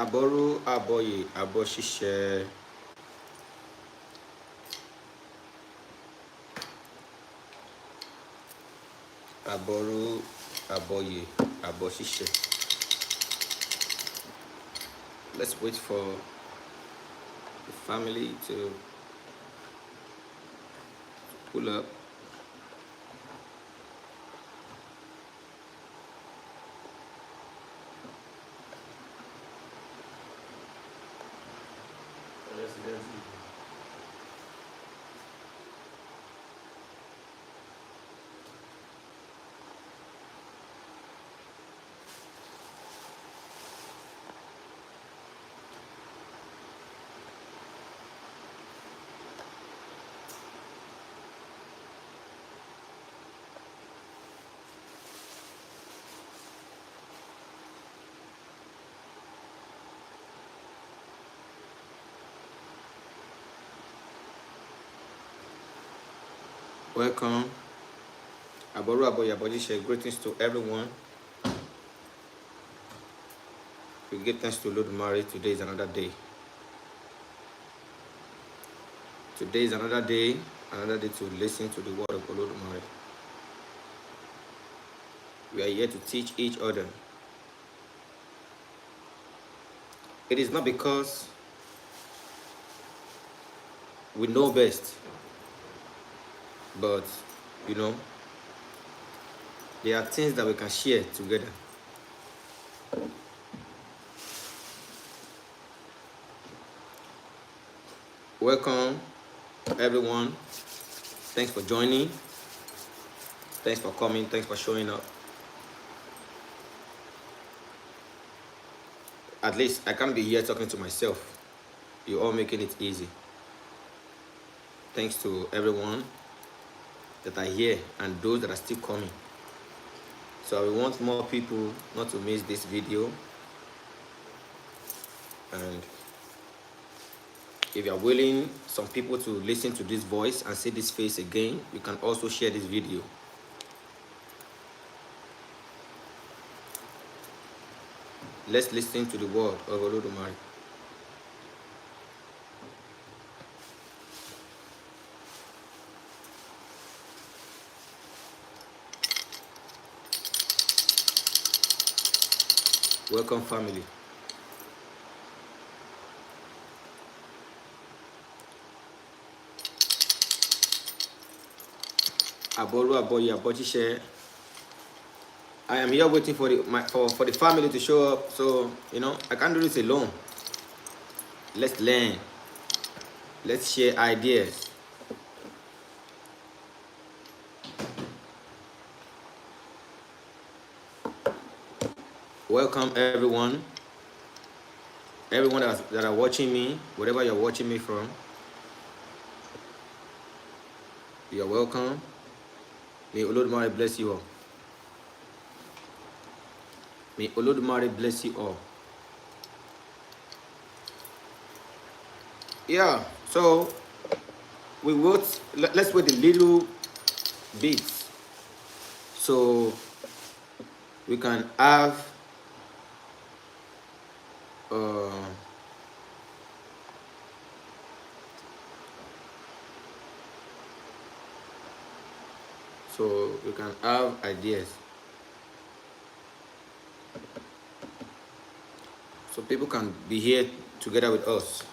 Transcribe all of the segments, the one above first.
Aboru aboye aboshishe. Aboru aboye aboshishe. Let's wait for the family to pull up. Welcome. Aboru aboye aboshishe. Greetings to everyone. We give thanks to Lord Mary. Today is another day. Today is another day to listen to the word of the Lord Mary. We are here to teach each other. It is not because we know best, but you know, there are things that we can share together. Welcome, everyone. Thanks for joining. Thanks for coming. Thanks for showing up. At least I can't be here talking to myself. You're all making it easy. Thanks to everyone that are here and those that are still coming. So I want more people not to miss this video. And if you are willing, some people to listen to this voice and see this face again, you can also share this video. Let's listen to the word of Olodumare. Welcome, family. Aboru aboye aboshishe. I am here waiting for the family to show up. So you know I can't do this alone. Let's learn. Let's share ideas. Welcome, everyone. Everyone that are watching me, wherever you're watching me from, you're welcome. May Olodumare bless you all. May Olodumare bless you all. Yeah, so let's wait a little bit so we can have ideas. So people can be here together with us.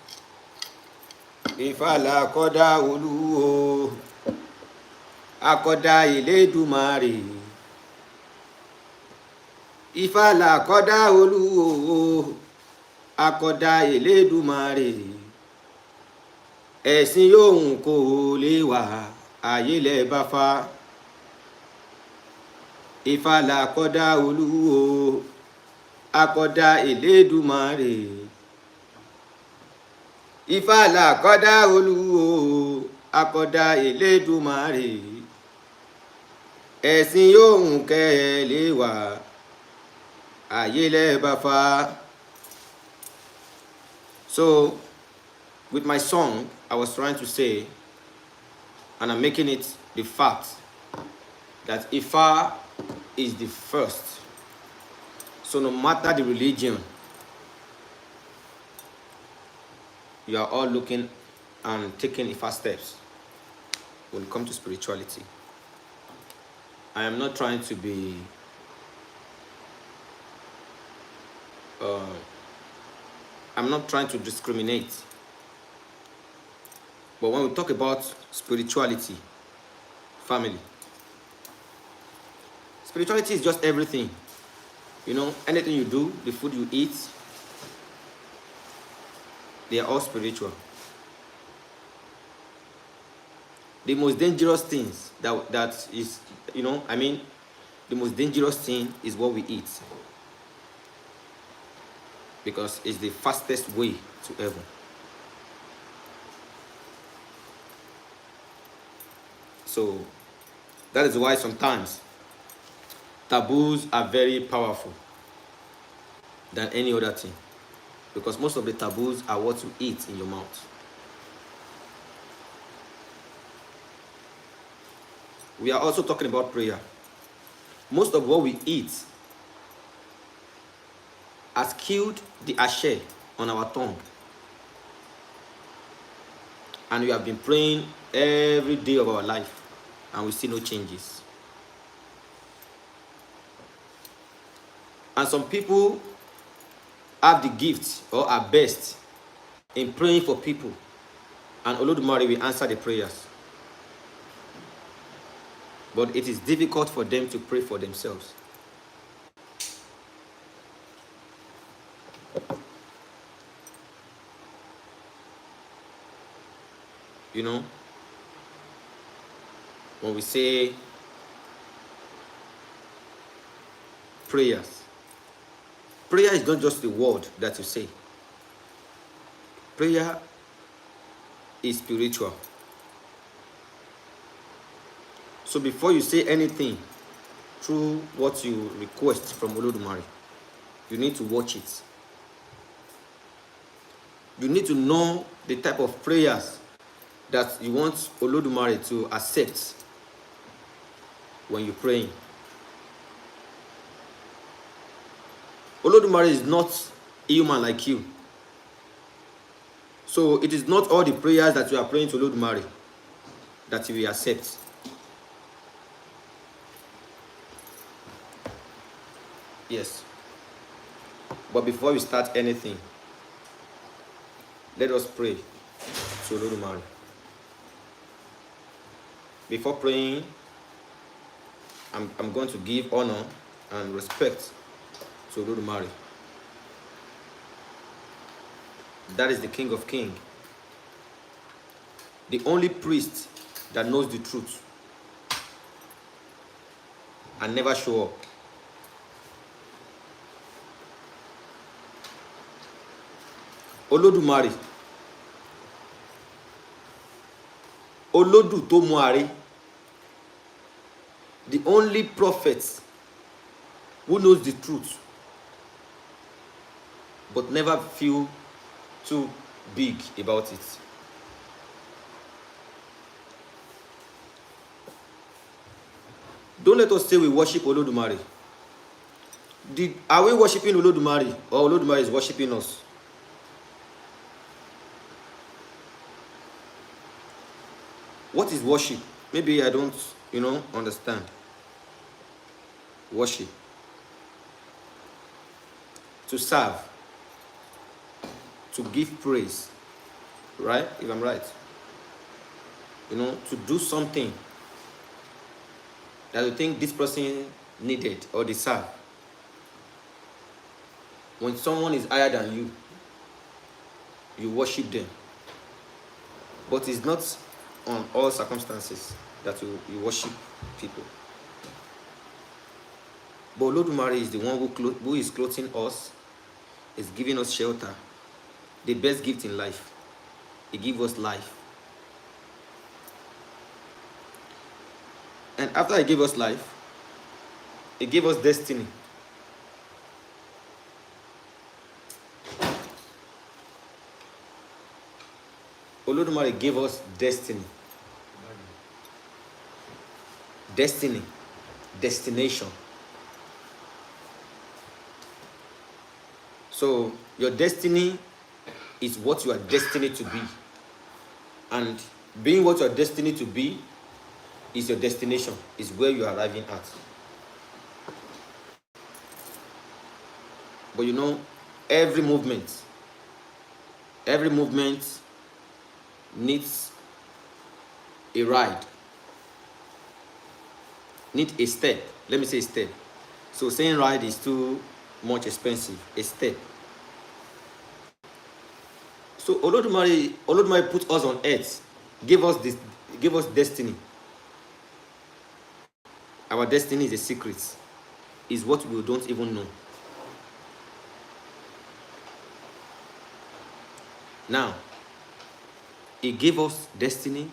Ifá la kọ́dá Olúwo, akọ́dá Elédùmarè. Ifá la kọ́dá Olúwo, akọ́dá Elédùmarè. Ẹ̀sìn yòówù kò lè wà, ayé lẹ bá fá. Ifá la kọ́dá Olúwo, akọ́dá Elédùmarè. Ifá la kọ́dá Olúwo, akọ́dá Elédùmarè. Ẹ̀sìn yòówù kẹ́ lè wà, ayé lẹ bá fá. So, with my song, I was trying to say, and I'm making it the fact, that Ifa is the first. So no matter the religion, you are all looking and taking IFA steps when it comes to spirituality. I am not trying to be I'm not trying to discriminate. But when we talk about spirituality, family, spirituality is just everything. You know, anything you do, the food you eat, they are all spiritual. The most dangerous things that is, you know, I mean, the most dangerous thing is what we eat. Because it's the fastest way to heaven. So that is why sometimes taboos are very powerful than any other thing. Because most of the taboos are what you eat in your mouth. We are also talking about prayer. Most of what we eat has killed the ashe on our tongue. And we have been praying every day of our life, and we see no changes. And some people have the gift or are best in praying for people, and Olodumare will answer the prayers. But it is difficult for them to pray for themselves. You know, when we say prayers, prayer is not just the word that you say. Prayer is spiritual. So before you say anything through what you request from Olodumare, you need to watch it. You need to know the type of prayers that you want Olodumare to accept when you're praying. Olodumare is not human like you. So it is not all the prayers that you are praying to Olodumare that he will accept. Yes. But before we start anything, let us pray to Olodumare. Before praying, I'm going to give honor and respect to Olodumare. That is the King of Kings, the only priest that knows the truth and never show up. Olodumare, Olodu to Muare, the only prophet who knows the truth but never feel too big about it. Don't let us say we worship Olodumare. Are we worshiping Olodumare, or Olodumare is worshiping us? What is worship? Maybe I don't, understand. Worship. To serve. To give praise. Right? If I'm right. To do something that you think this person needed or deserve. When someone is higher than you, you worship them. But it's not on all circumstances that you worship people. But Olodumare is the one who is clothing us, is giving us shelter, the best gift in life. He gives us life. And after he gave us life, he gave us destiny. Olodumare gave us destiny. Destiny. Destination. So, your destiny is what you are destined to be. And being what you are destined to be is your destination, is where you are arriving at. But you know, every movement needs a ride, need a step. Let me say step. So saying ride is too much expensive. A step. So Olodumare put us on earth, gave us destiny. Our destiny is a secret. Is what we don't even know. Now, He gave us destiny.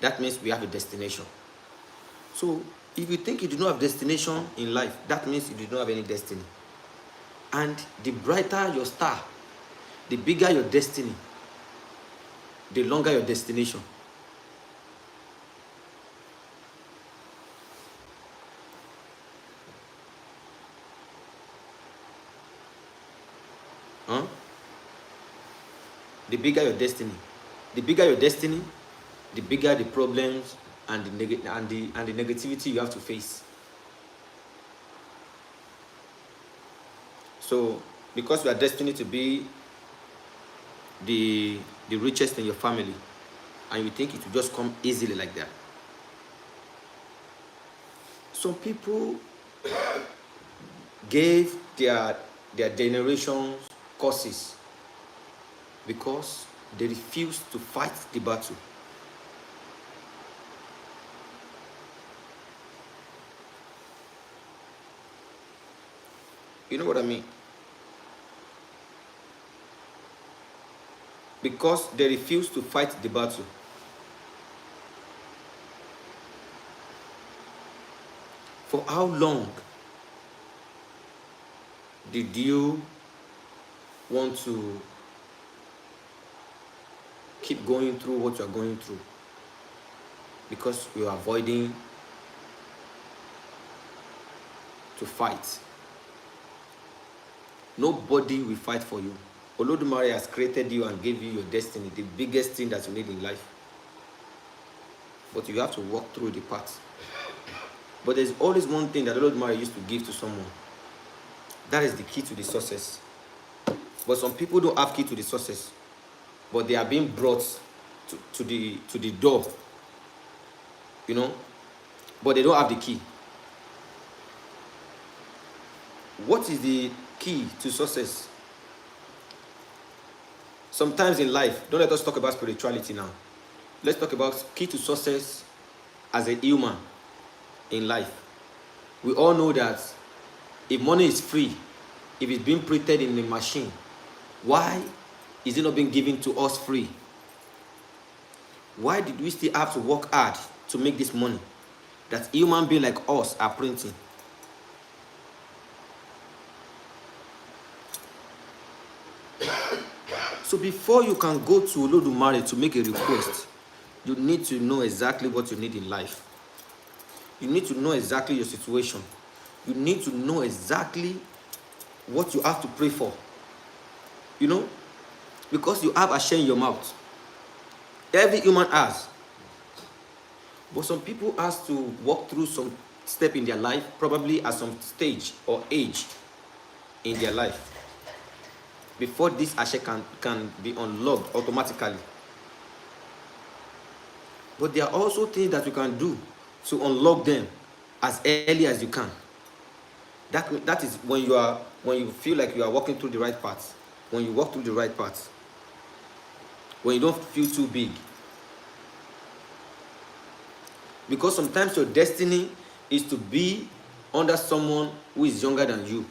That means we have a destination. So, if you think you do not have destination in life, that means you do not have any destiny. And the brighter your star, the bigger your destiny, the longer your destination. Huh? The bigger your destiny. The bigger your destiny, the bigger the problems and the negativity you have to face. So, because you are destined to be the richest in your family, and you think it will just come easily like that. Some people gave their generations curses because they refused to fight the battle. You know what I mean? Because they refused to fight the battle. For how long did you want to keep going through what you are going through? Because you are avoiding to fight. Nobody will fight for you. Olodumare has created you and gave you your destiny, the biggest thing that you need in life. But you have to walk through the path. But there's always one thing that Olodumare used to give to someone. That is the key to the success. But some people don't have key to the success, but they are being brought to the door, you know, but they don't have the key. What is the key to success? Sometimes in life, don't let us talk about spirituality now. Let's talk about key to success as a human in life. We all know that if money is free, if it's being printed in a machine, why is it not being given to us free? Why did we still have to work hard to make this money that human beings like us are printing? So before you can go to Olodumare to make a request, you need to know exactly what you need in life. You need to know exactly your situation. You need to know exactly what you have to pray for. You know? Because you have a share in your mouth. Every human has. But some people has to walk through some step in their life, probably at some stage or age in their life, before this ashe can be unlocked automatically. But there are also things that you can do to unlock them as early as you can. That is when you feel like you are walking through the right path. When you walk through the right path. When you don't feel too big. Because sometimes your destiny is to be under someone who is younger than you.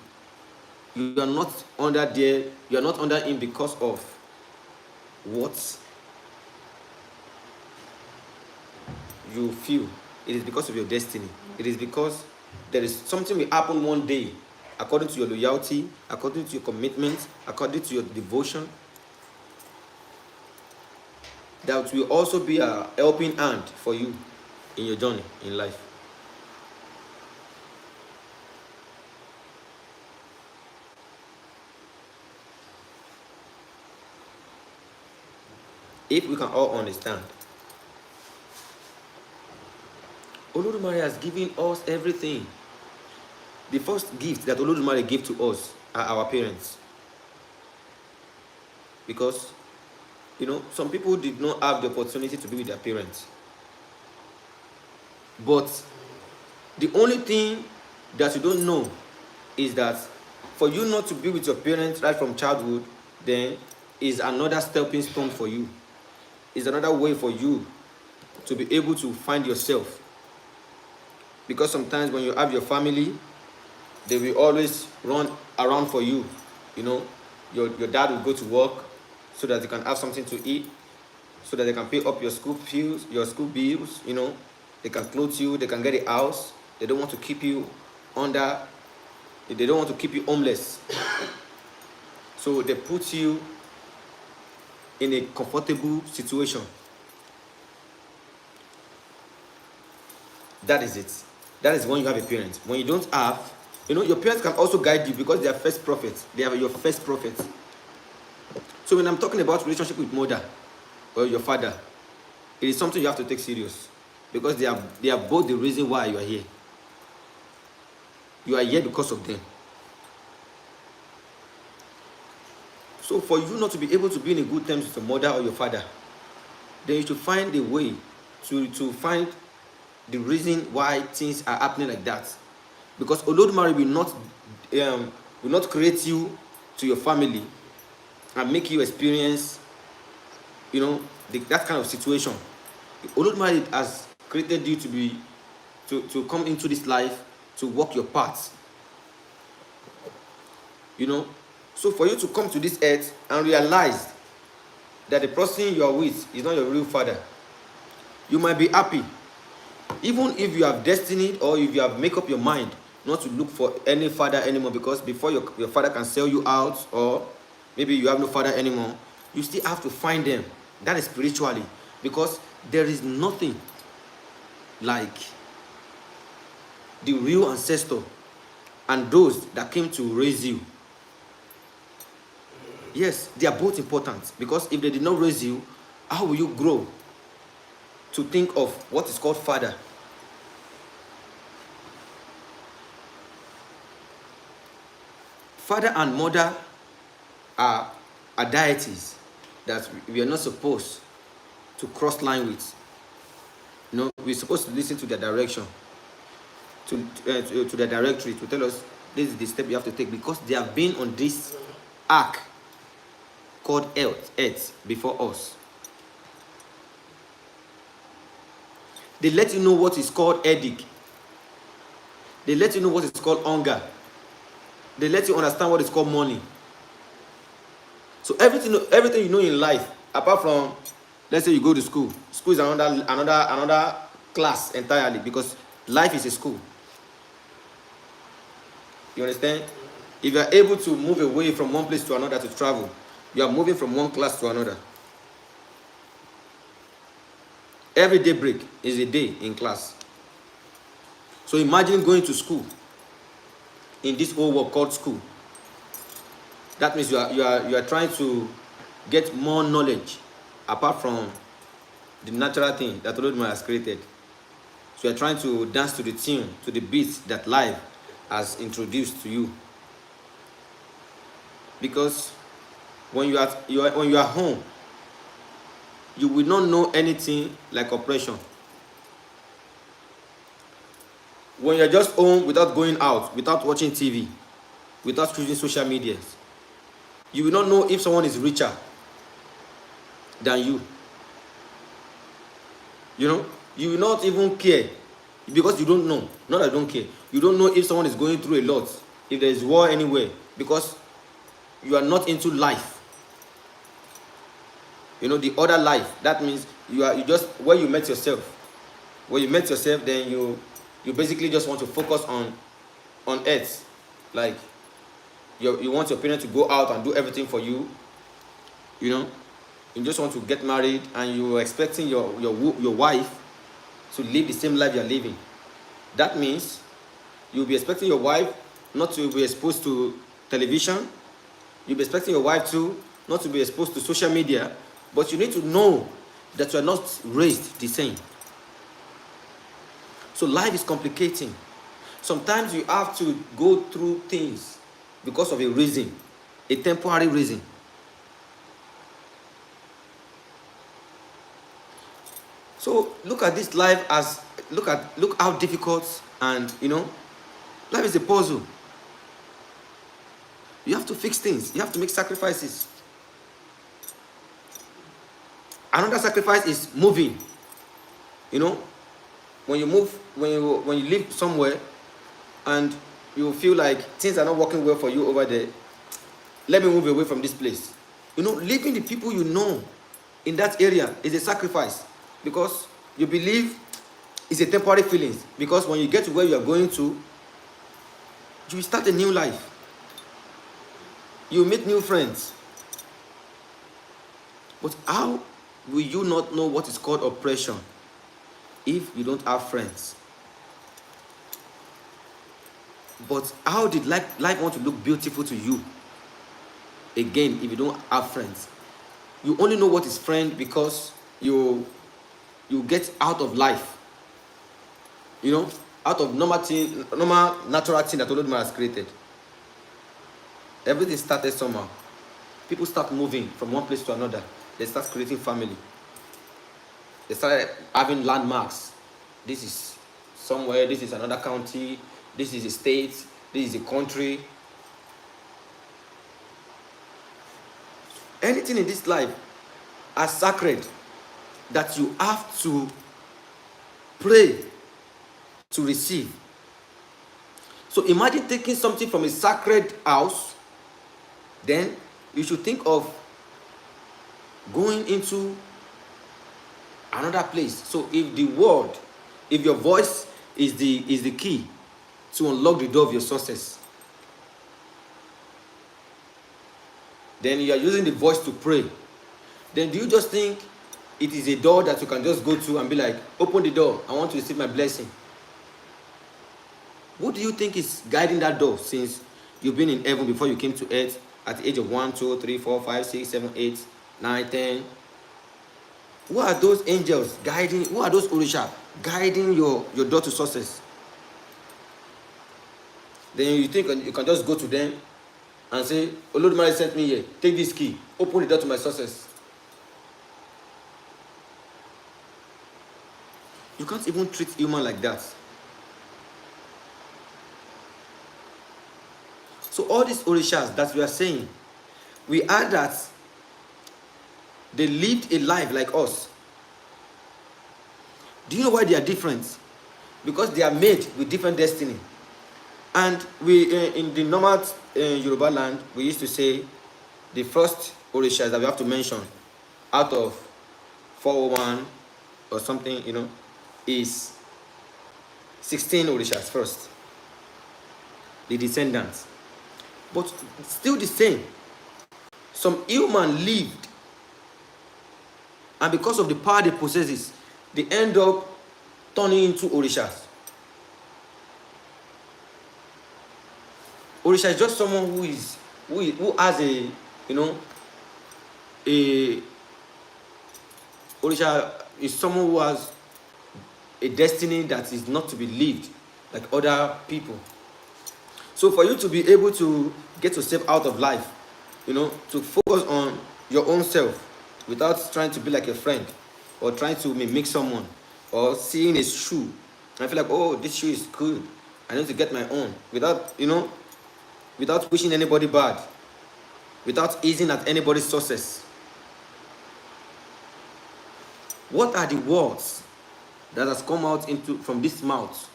You are not under there, you are not under him because of what you feel. It is because of your destiny. It is because there is something will happen one day according to your loyalty, according to your commitment, according to your devotion. That will also be a helping hand for you in your journey in life. If we can all understand, Olodumare has given us everything. The first gift that Olodumare gave to us are our parents. Because, some people did not have the opportunity to be with their parents. But the only thing that you don't know is that for you not to be with your parents right from childhood, then is another stepping stone for you. Is another way for you to be able to find yourself. Because sometimes when you have your family, they will always run around for you. Your dad will go to work so that they can have something to eat, so that they can pay up your school bills, they can clothe you, they can get a house. They don't want to keep you they don't want to keep you homeless. So they put you in a comfortable situation. That is it. That is when you have a parent. When you don't have, your parents can also guide you because they are first prophets. They are your first prophets. So when I'm talking about relationship with mother or your father, it is something you have to take serious because they are both the reason why you are here. You are here because of them. So for you not to be able to be in a good terms with your mother or your father, then you should find a way to find the reason why things are happening like that. Because Olodumare will not create you to your family and make you experience, that kind of situation. Olodumare has created you to come into this life to walk your path. So for you to come to this earth and realize that the person you are with is not your real father, you might be happy. Even if you have destiny or if you have made up your mind not to look for any father anymore, because before your father can sell you out, or maybe you have no father anymore, you still have to find them. That is spiritually, because there is nothing like the real ancestor and those that came to raise you. Yes, they are both important, because if they did not raise you, how will you grow to think of what is called father? Father and mother are deities that we are not supposed to cross line with. We're supposed to listen to their direction, to their directory, to tell us this is the step you have to take, because they have been on this ark called earth before us. They let you know what is called headache. They let you know what is called hunger. They let you understand what is called money. So everything you know in life, apart from, let's say you go to school. School is another class entirely, because life is a school. You understand? If you are able to move away from one place to another to travel, you are moving from one class to another. Every day break is a day in class. So imagine going to school in this whole world called school. That means you are trying to get more knowledge apart from the natural thing that Olodumare has created. So you are trying to dance to the tune, to the beats that life has introduced to you. Because when you are home, you will not know anything like oppression. When you're just home without going out, without watching TV, without using social media, you will not know if someone is richer than you. You will not even care, because you don't know. Not that I don't care. You don't know if someone is going through a lot, if there is war anywhere, because you are not into life. The other life. That means you just where you met yourself. When you met yourself, then you basically just want to focus on earth. Like you want your parents to go out and do everything for you. You just want to get married, and you're expecting your wife to live the same life you're living. That means you'll be expecting your wife not to be exposed to television. You'll be expecting your wife not to be exposed to social media. But you need to know that you are not raised the same. So life is complicating. Sometimes you have to go through things because of a reason, a temporary reason. So look at this life as, look how difficult, and life is a puzzle. You have to fix things. You have to make sacrifices. Another sacrifice is moving. When you move, when you live somewhere and you feel like things are not working well for you over there, let me move away from this place. Leaving the people you know in that area is a sacrifice, because you believe it's a temporary feeling. Because when you get to where you are going to, you will start a new life. You meet new friends. But how will you not know what is called oppression if you don't have friends? But how did life want to look beautiful to you again if you don't have friends? You only know what is friend because you get out of life, out of normal natural thing that Olodumare has created. Everything started somehow. People start moving from one place to another. They start creating family. They started having landmarks. This is somewhere, this is another county, this is a state, this is a country. Anything in this life are sacred that you have to pray to receive. So imagine taking something from a sacred house, then you should think of going into another place. So if the word, if your voice is the key to unlock the door of your success, then you are using the voice to pray. Then do you just think it is a door that you can just go to and be like, open the door, I want to receive my blessing? What do you think is guiding that door since you've been in heaven before you came to earth at the age of 1, 2, 3, 4, 5, 6, 7, 8, 9, 10? Who are those angels guiding? Who are those Orishas guiding your door to success? Then you think you can just go to them and say, Olodumare sent me here, take this key, open the door to my success. You can't even treat human like that. So all these Orishas that we are saying, we are that they lived a life like us. Do you know why they are different? Because they are made with different destiny. And we, in the normal Yoruba land, we used to say the first Orishas that we have to mention out of 401 or something, is 16 Orishas first. The descendants. But still the same. Some human lived, and because of the power they possess, they end up turning into Orishas. Orisha is just someone who has a Orisha is someone who has a destiny that is not to be lived like other people. So for you to be able to get yourself out of life, to focus on your own self without trying to be like a friend or trying to mimic someone or seeing a shoe and feel like, oh, this shoe is good, I need to get my own, without wishing anybody bad, without easing at anybody's success. What are the words that has come out from this mouth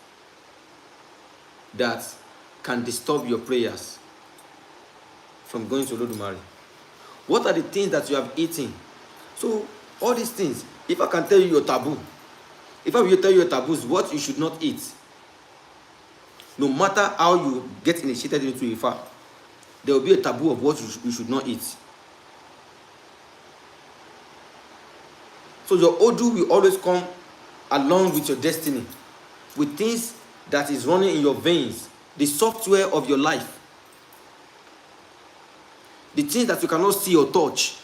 that can disturb your prayers from going to Olodumare? What are the things that you have eaten? So all these things, if I can tell you your taboo, if I will tell you your taboos, what you should not eat, no matter how you get initiated into IFA, there will be a taboo of what you should not eat. So your Odu will always come along with your destiny, with things that is running in your veins, the software of your life, the things that you cannot see or touch.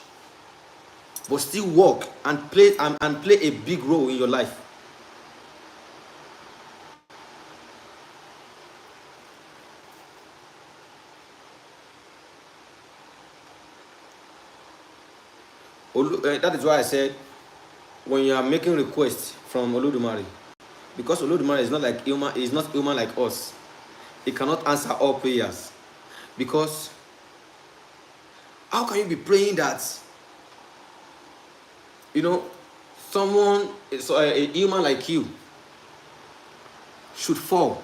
but still work and play a big role in your life. That is why I said, when you are making requests from Olodumare, because Olodumare is not like human, is not human like us. He cannot answer all prayers. Because how can you be praying that, someone, so a human like you, should fall?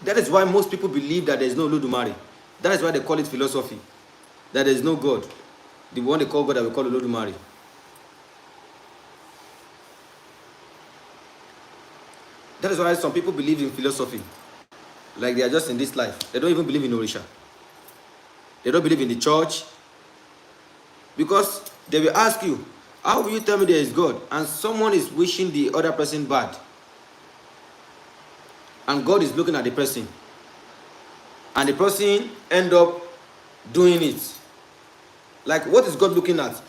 That is why most people believe that there is no Olodumare. That is why they call it philosophy. That there is no God. The one they call God, that we call Olodumare. That is why some people believe in philosophy. Like they are just in this life. They don't even believe in Orisha. They don't believe in the church. Because they will ask you, how will you tell me there is God? And someone is wishing the other person bad. And God is looking at the person. And the person end up doing it. Like, what is God looking at?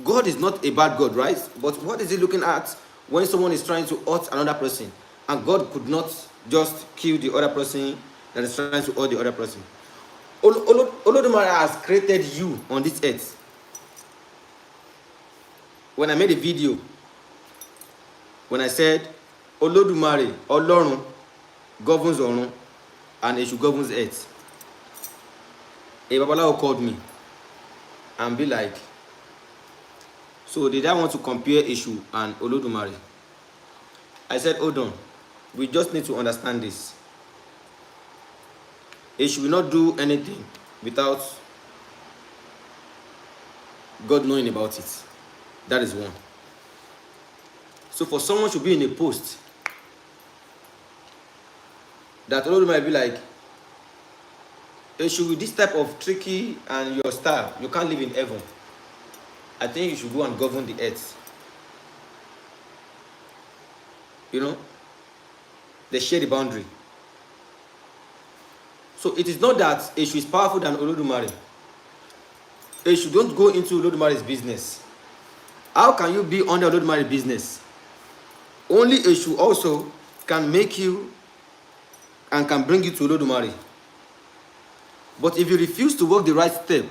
God is not a bad God, right? But what is he looking at when someone is trying to hurt another person? And God could not just kill the other person that is trying to hurt the other person. Olodumare has created you on this earth. When I made a video, when I said, Olodumare, Olorun, governs Orun, and Eshu governs earth, a Babalawo called me and be like, so did I want to compare Eshu and Olodumare? I said, hold on, we just need to understand this. Eshu will not do anything without God knowing about it. That is one. So for someone to be in a post that Olodumare be like, Eshu, with this type of tricky and your style, you can't live in heaven. I think you should go and govern the earth. They share the boundary. So it is not that Eshu is powerful than Olodumare. Eshu, don't go into Olodumare's business. How can you be under Olodumare's business? Only Eshu also can make you and can bring you to Olodumare. But if you refuse to walk the right step,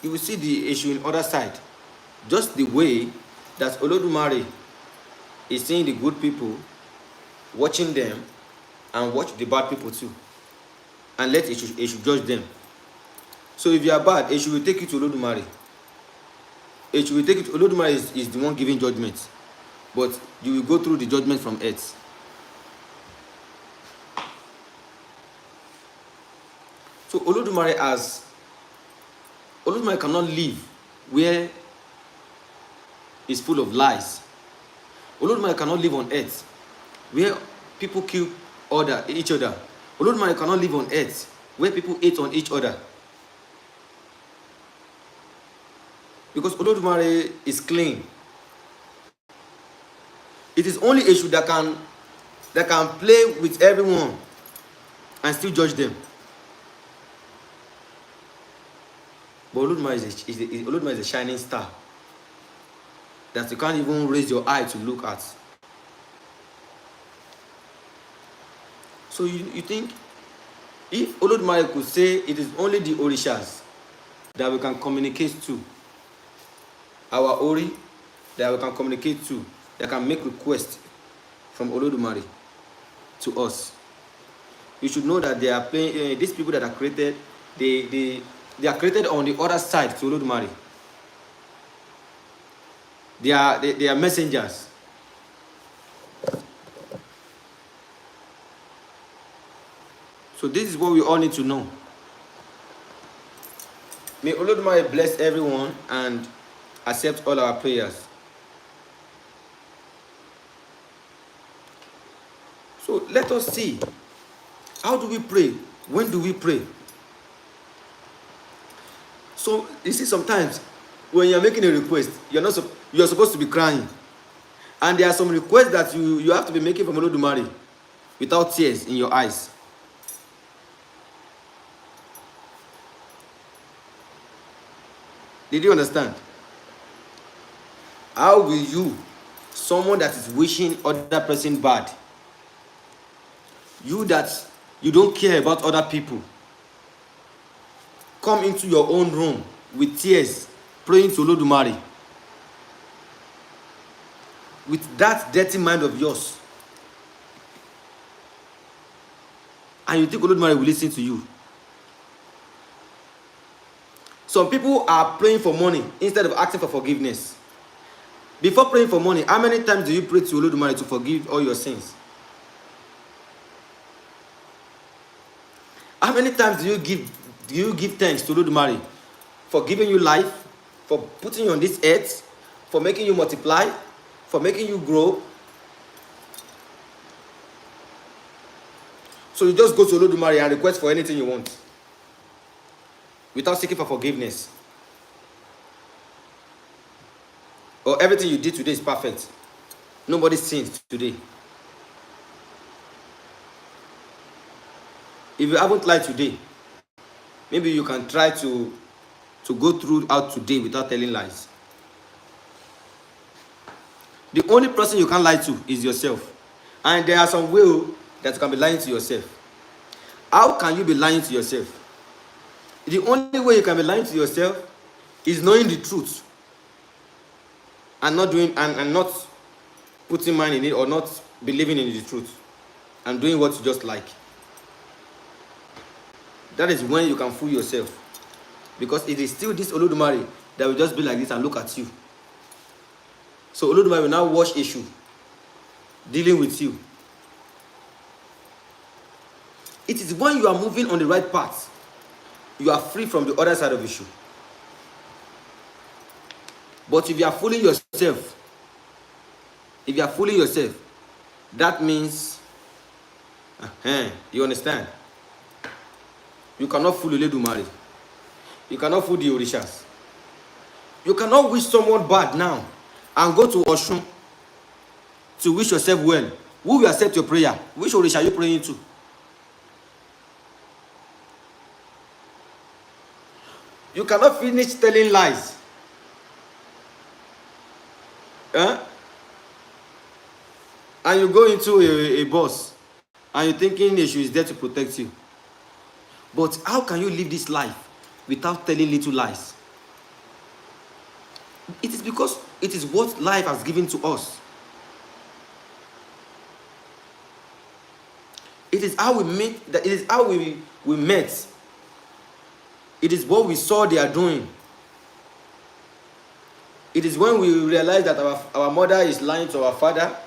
you will see the issue in other side. Just the way that Olodumare is seeing the good people, watching them, and watch the bad people too. And let Eshu judge them. So if you are bad, Eshu will take you to Olodumare. Eshu will take you to Olodumare is the one giving judgment. But you will go through the judgment from earth. So Olodumare cannot live where it's full of lies. Olodumare cannot live on earth where people kill each other. Olodumare cannot live on earth where people hate on each other. Because Olodumare is clean. It is only Eshu that can play with everyone and still judge them. But Olodumare is a shining star that you can't even raise your eye to look at. So you think if Olodumare could say it is only the Orishas that we can communicate to, our Ori that we can communicate to, that can make requests from Olodumare to us, you should know that they are playing. These people that are created, they are created on the other side to Olodumare. They are messengers. So this is what we all need to know. May Olodumare bless everyone and accept all our prayers. So let us see. How do we pray? When do we pray? So you see, sometimes when you're making a request, you're supposed to be crying. And there are some requests that you have to be making from Olodumare without tears in your eyes. Did you understand? How will you, someone that is wishing other person bad, you that you don't care about other people, come into your own room with tears, praying to Olodumare, with that dirty mind of yours, and you think Olodumare will listen to you? Some people are praying for money instead of asking for forgiveness. Before praying for money, how many times do you pray to Olodumare to forgive all your sins? How many times do you give thanks to Olodumare for giving you life, for putting you on this earth, for making you multiply, for making you grow? So you just go to Olodumare and request for anything you want without seeking for forgiveness. Or everything you did today is perfect. Nobody sins today. If you haven't lied today, maybe you can try to go throughout today without telling lies. The only person you can lie to is yourself. And there are some ways that you can be lying to yourself. How can you be lying to yourself? The only way you can be lying to yourself is knowing the truth and not doing and not putting mind in it, or not believing in the truth and doing what you just like. That is when you can fool yourself, because it is still this Olodumare that will just be like this and look at you. So Olodumare will now wash issue, dealing with you. It is when you are moving on the right path, you are free from the other side of issue. But if you are fooling yourself, that means, you understand? You cannot fool Olodumare. You cannot fool the Orishas. You cannot wish someone bad now and go to Oshun to wish yourself well. Who will accept your prayer? Which Orisha are you praying to? You cannot finish telling lies. And you go into a boss and you're thinking Yeshua is there to protect you. But how can you live this life without telling little lies? It is because it is what life has given to us. It is how we meet. It is how we met. It is what we saw they are doing. It is when we realize that our mother is lying to our father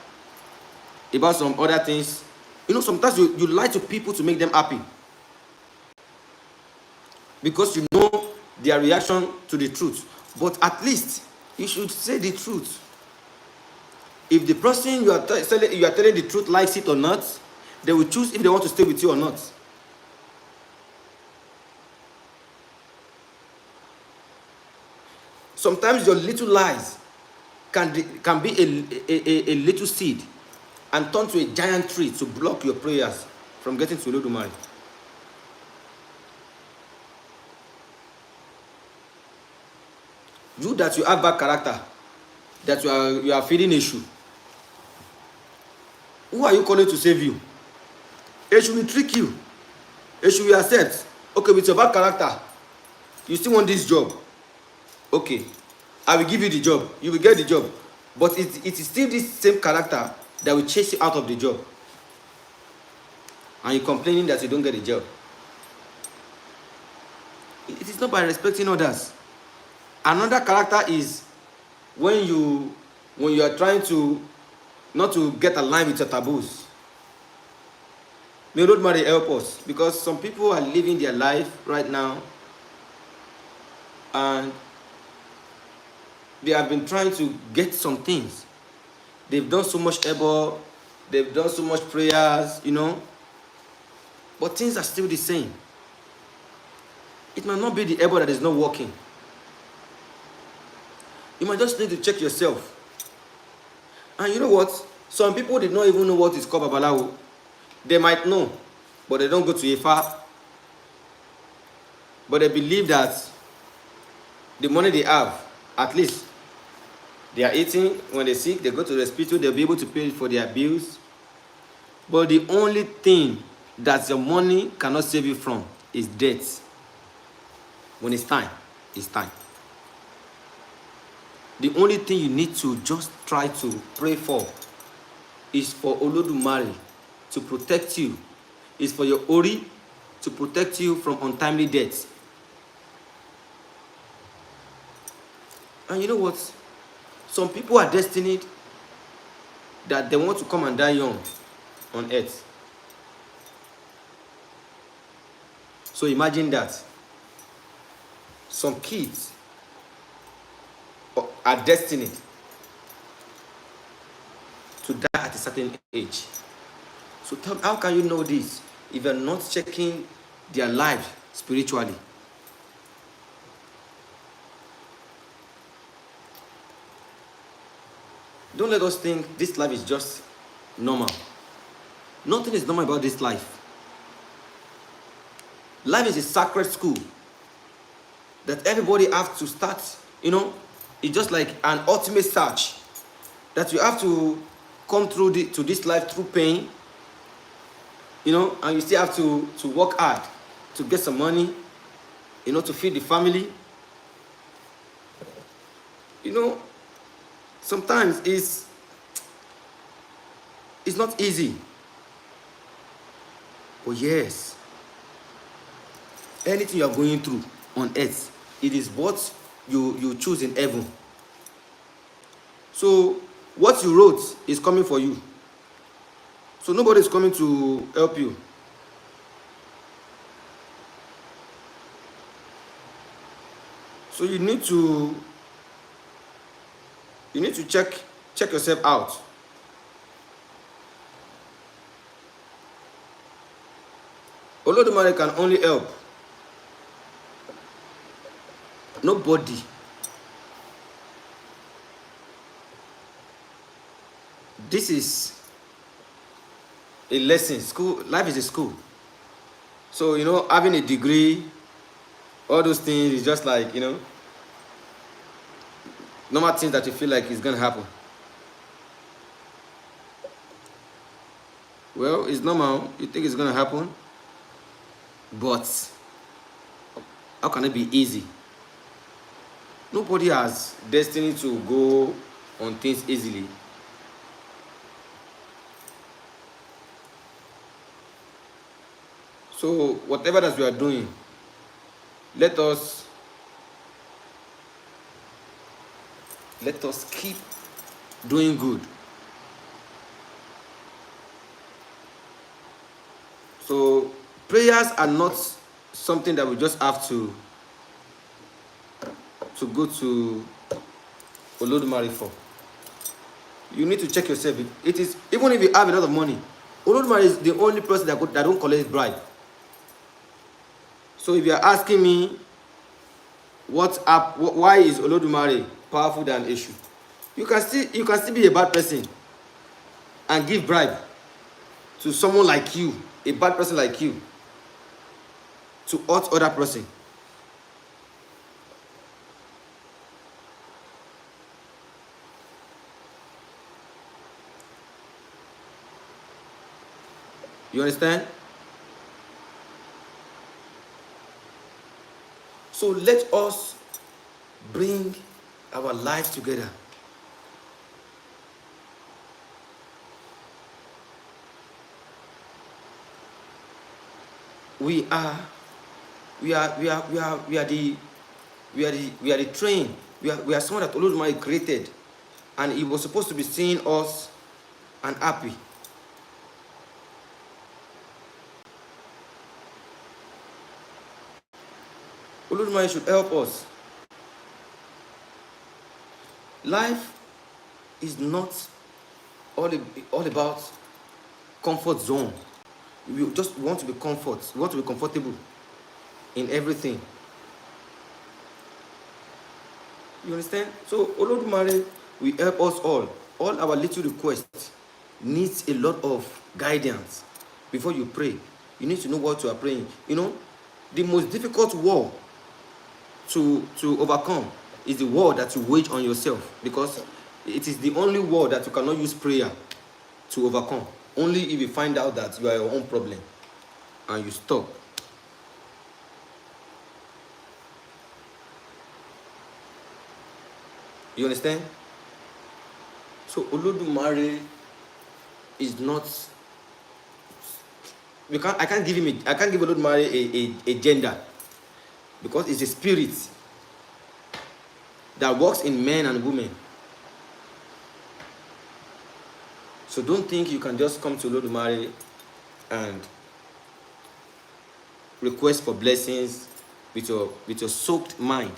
about some other things. You know, sometimes you lie to people to make them happy, because you know their reaction to the truth. But at least you should say the truth. If the person you are telling the truth likes it or not, they will choose if they want to stay with you or not. Sometimes your little lies can be a little seed and turn to a giant tree to block your prayers from getting to Olodumare. You that you have bad character, that you are feeding issue. Who are you calling to save you? Issue will trick you. Issue will accept. Okay, with your bad character, you still want this job. Okay, I will give you the job. You will get the job. But it is still this same character that will chase you out of the job. And you're complaining that you don't get a job. It is not by respecting others. Another character is when you are trying to not to get aligned with your taboos. May Olodumare help us, because some people are living their life right now and they have been trying to get some things. They've done so much effort, they've done so much prayers, you know, but things are still the same. It might not be the effort that is not working. You might just need to check yourself. And you know what? Some people did not even know what is called Babalawo. They might know, but they don't go to IFA. But they believe that the money they have, at least they are eating. When they're sick, they go to the hospital, they'll be able to pay for their bills. But the only thing that your money cannot save you from is death. When it's time, it's time. The only thing you need to just try to pray for is for Olodumare to protect you. Is for your Ori to protect you from untimely death. And you know what? Some people are destined that they want to come and die young on earth. So imagine that. Some kids are destined to die at a certain age. So how can you know this if you're not checking their life spiritually? Don't let us think this life is just normal. Nothing is normal about this life. Life is a sacred school that everybody has to start, it's just like an ultimate search that you have to come through to this life through pain, and you still have to work hard to get some money, to feed the family. Sometimes it's not easy. But yes, anything you are going through on earth, it is what you choose in heaven. So what you wrote is coming for you. So nobody is coming to help you. So you need to check yourself out. Olodumare can only help. Nobody. This is a lesson. School, life is a school. So, having a degree, all those things is just like, normal things that you feel like is going to happen. Well, it's normal. You think it's going to happen. But how can it be easy? Nobody has destiny to go on things easily. So whatever that we are doing, let us keep doing good. So prayers are not something that we just have to go to Olodumare for. You need to check yourself. It is, even if you have a lot of money, Olodumare is the only person that don't collect bribe. So if you are asking me why is Olodumare powerful than Eshu, you can still be a bad person and give bribe to someone like you, a bad person like you, to hurt other person. You understand? So let us bring our life together. We are the train. We are someone that Olodumare created, and he was supposed to be seeing us and happy. Olodumare should help us. Life is not all about comfort zone. We just want to be comfort. We want to be comfortable in everything. You understand? So Olodumare will help us all. All our little requests needs a lot of guidance. Before you pray, you need to know what you are praying. The most difficult war to overcome is the war that you wage on yourself, because it is the only war that you cannot use prayer to overcome. Only if you find out that you are your own problem and you stop. You understand? So Olodumare is not. I can't give Olodumare a gender, because it's a spirit that works in men and women. So don't think you can just come to Olodumare and request for blessings with your soaked mind.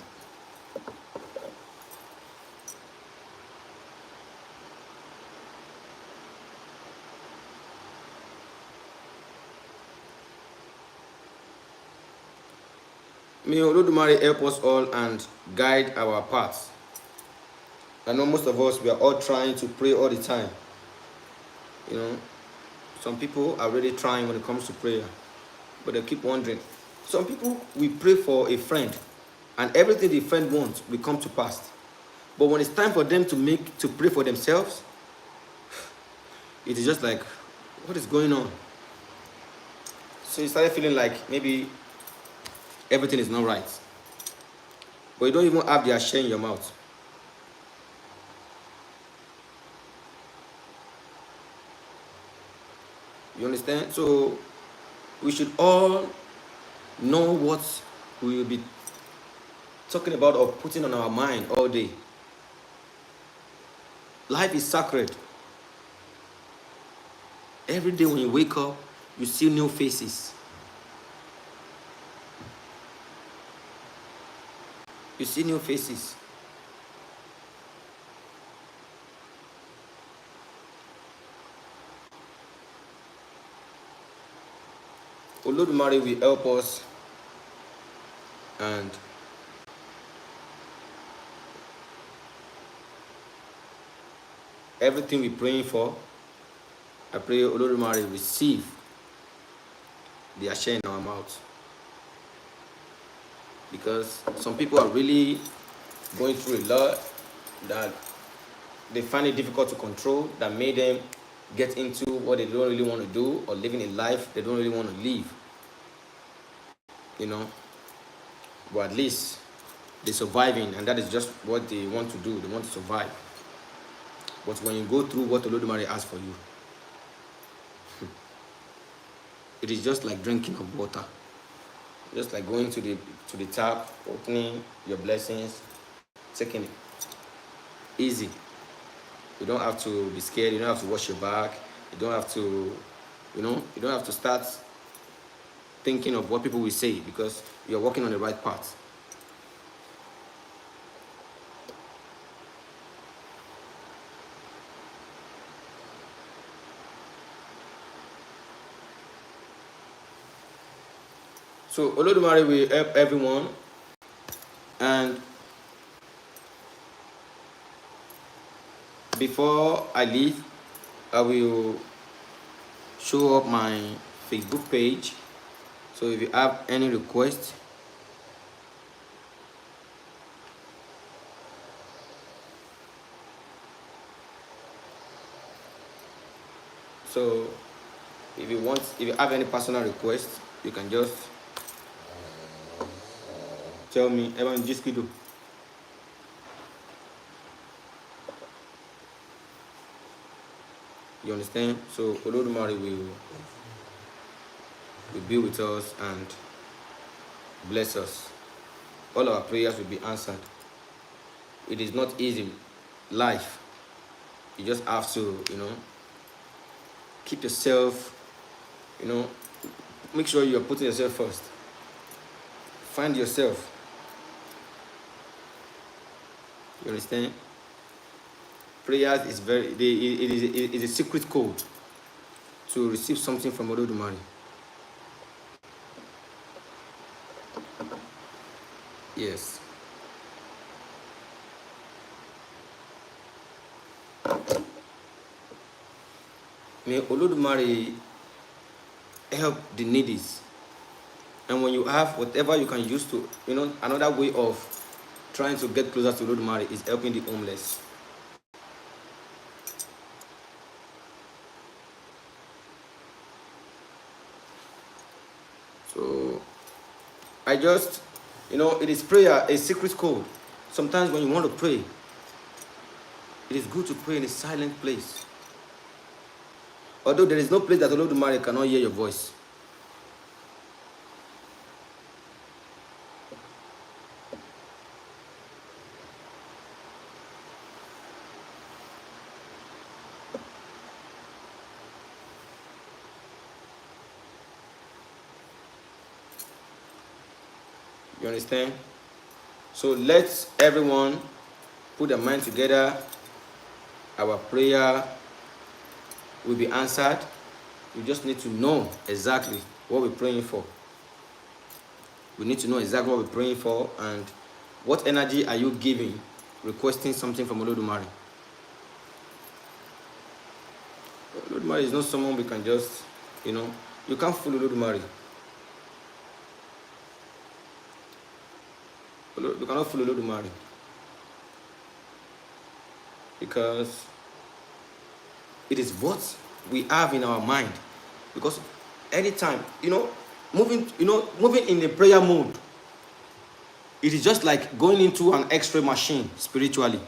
May Olodumare help us all and guide our paths. I know most of us, we are all trying to pray all the time. You know, some people are really trying when it comes to prayer, but they keep wondering. Some people, we pray for a friend, and everything the friend wants will come to pass. But when it's time for them to pray for themselves, it is just like, what is going on? So you started feeling like maybe everything is not right. But you don't even have the ashe in your mouth. You understand? So we should all know what we will be talking about or putting on our mind all day. Life is sacred. Every day when you wake up, you see new faces. You see new faces. Olodumare will help us, and everything we're praying for, I pray Olodumare receive the ashe in our mouth. Because some people are really going through a lot that they find it difficult to control, that made them get into what they don't really want to do, or living a life they don't really want to live. You know, but at least they're surviving, and that is just what they want to do. They want to survive. But when you go through what Olodumare asks for you, it is just like drinking of water. Just like going to the tap, opening your blessings, taking it easy. You don't have to be scared. You don't have to wash your back. You don't have to, you don't have to start thinking of what people will say, because you're walking on the right path. So Olodumare will help everyone, and before I leave, I will show up my Facebook page. So if you have any requests, so if you have any personal requests, you can just tell me. Everyone just do. You understand? So Olodumare will be with us and bless us. All our prayers will be answered. It is not easy life. You just have to, keep yourself, make sure you're putting yourself first. Find yourself. You understand? Prayers is it is a secret code to receive something from Olodumare. Yes. May Olodumare help the needies. And when you have whatever you can use to, another way of trying to get closer to Olodumare is helping the homeless. So I just, it is prayer, a secret code. Sometimes when you want to pray, it is good to pray in a silent place. Although there is no place that Olodumare cannot hear your voice. You understand? So let everyone put their mind together. Our prayer will be answered. We just need to know exactly what we're praying for. We need to know exactly what we're praying for and what energy are you giving, requesting something from Olodumare. Olodumare is not someone we can just, you can't fool Olodumare. You cannot fool Olodumare. Because it is what we have in our mind. Because anytime, moving in a prayer mode, it is just like going into an X-ray machine spiritually.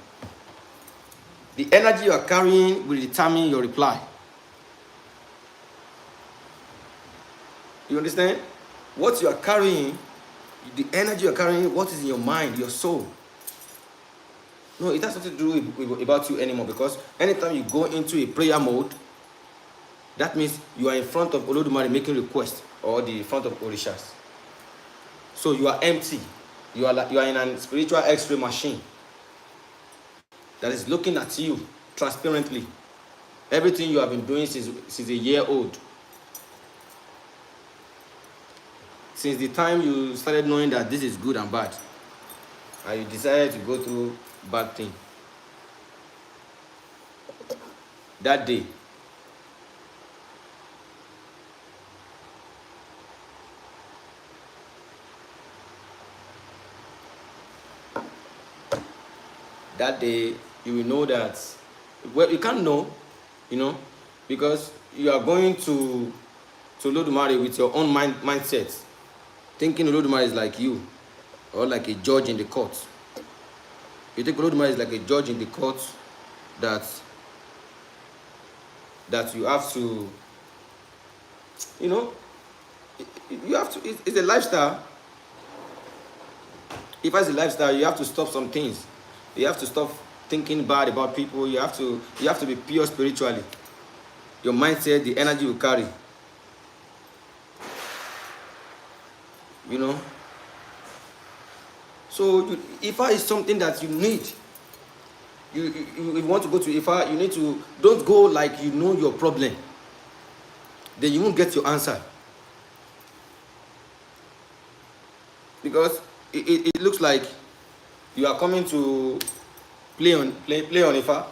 The energy you are carrying will determine your reply. You understand? What you are carrying, the energy you are carrying, what is in your mind, your soul. No, it has nothing to do about you anymore, because anytime you go into a prayer mode, that means you are in front of Olodumare making requests, or the front of Orishas. So you are empty. You are in a spiritual X-ray machine that is looking at you transparently. Everything you have been doing since a year old. Since the time you started knowing that this is good and bad, and you decided to go through bad thing. That day, you will know that, well, you can't know, because you are going to Olodumare with your own mindset, thinking Olodumare is like you, or like a judge in the court. You think Olodumare is like a judge in the court that you have to, you have to, it's a lifestyle. If it's a lifestyle, you have to stop some things. You have to stop thinking bad about people. You have to be pure spiritually. Your mindset, the energy you carry. So IFA is something that you need. If you want to go to IFA, you need to, don't go like you know your problem. Then you won't get your answer. Because it looks like you are coming to play on IFA.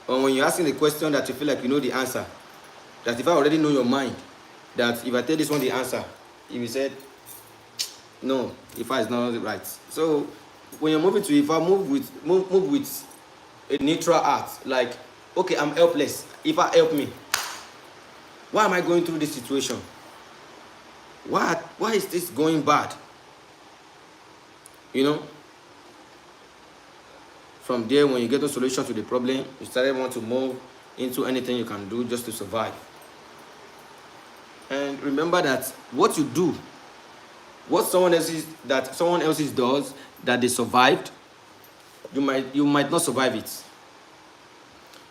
Or when you're asking a question that you feel like you know the answer, that if I already know your mind, that if I tell this one the answer, if you said, no, IFA is not right. So when you're moving to IFA, move with a neutral heart. Like, okay, I'm helpless. IFA, help me. Why am I going through this situation? Why is this going bad? From there, when you get a solution to the problem, you started want to move into anything you can do just to survive. And remember that what you do, what someone else does that they survived, you might not survive it.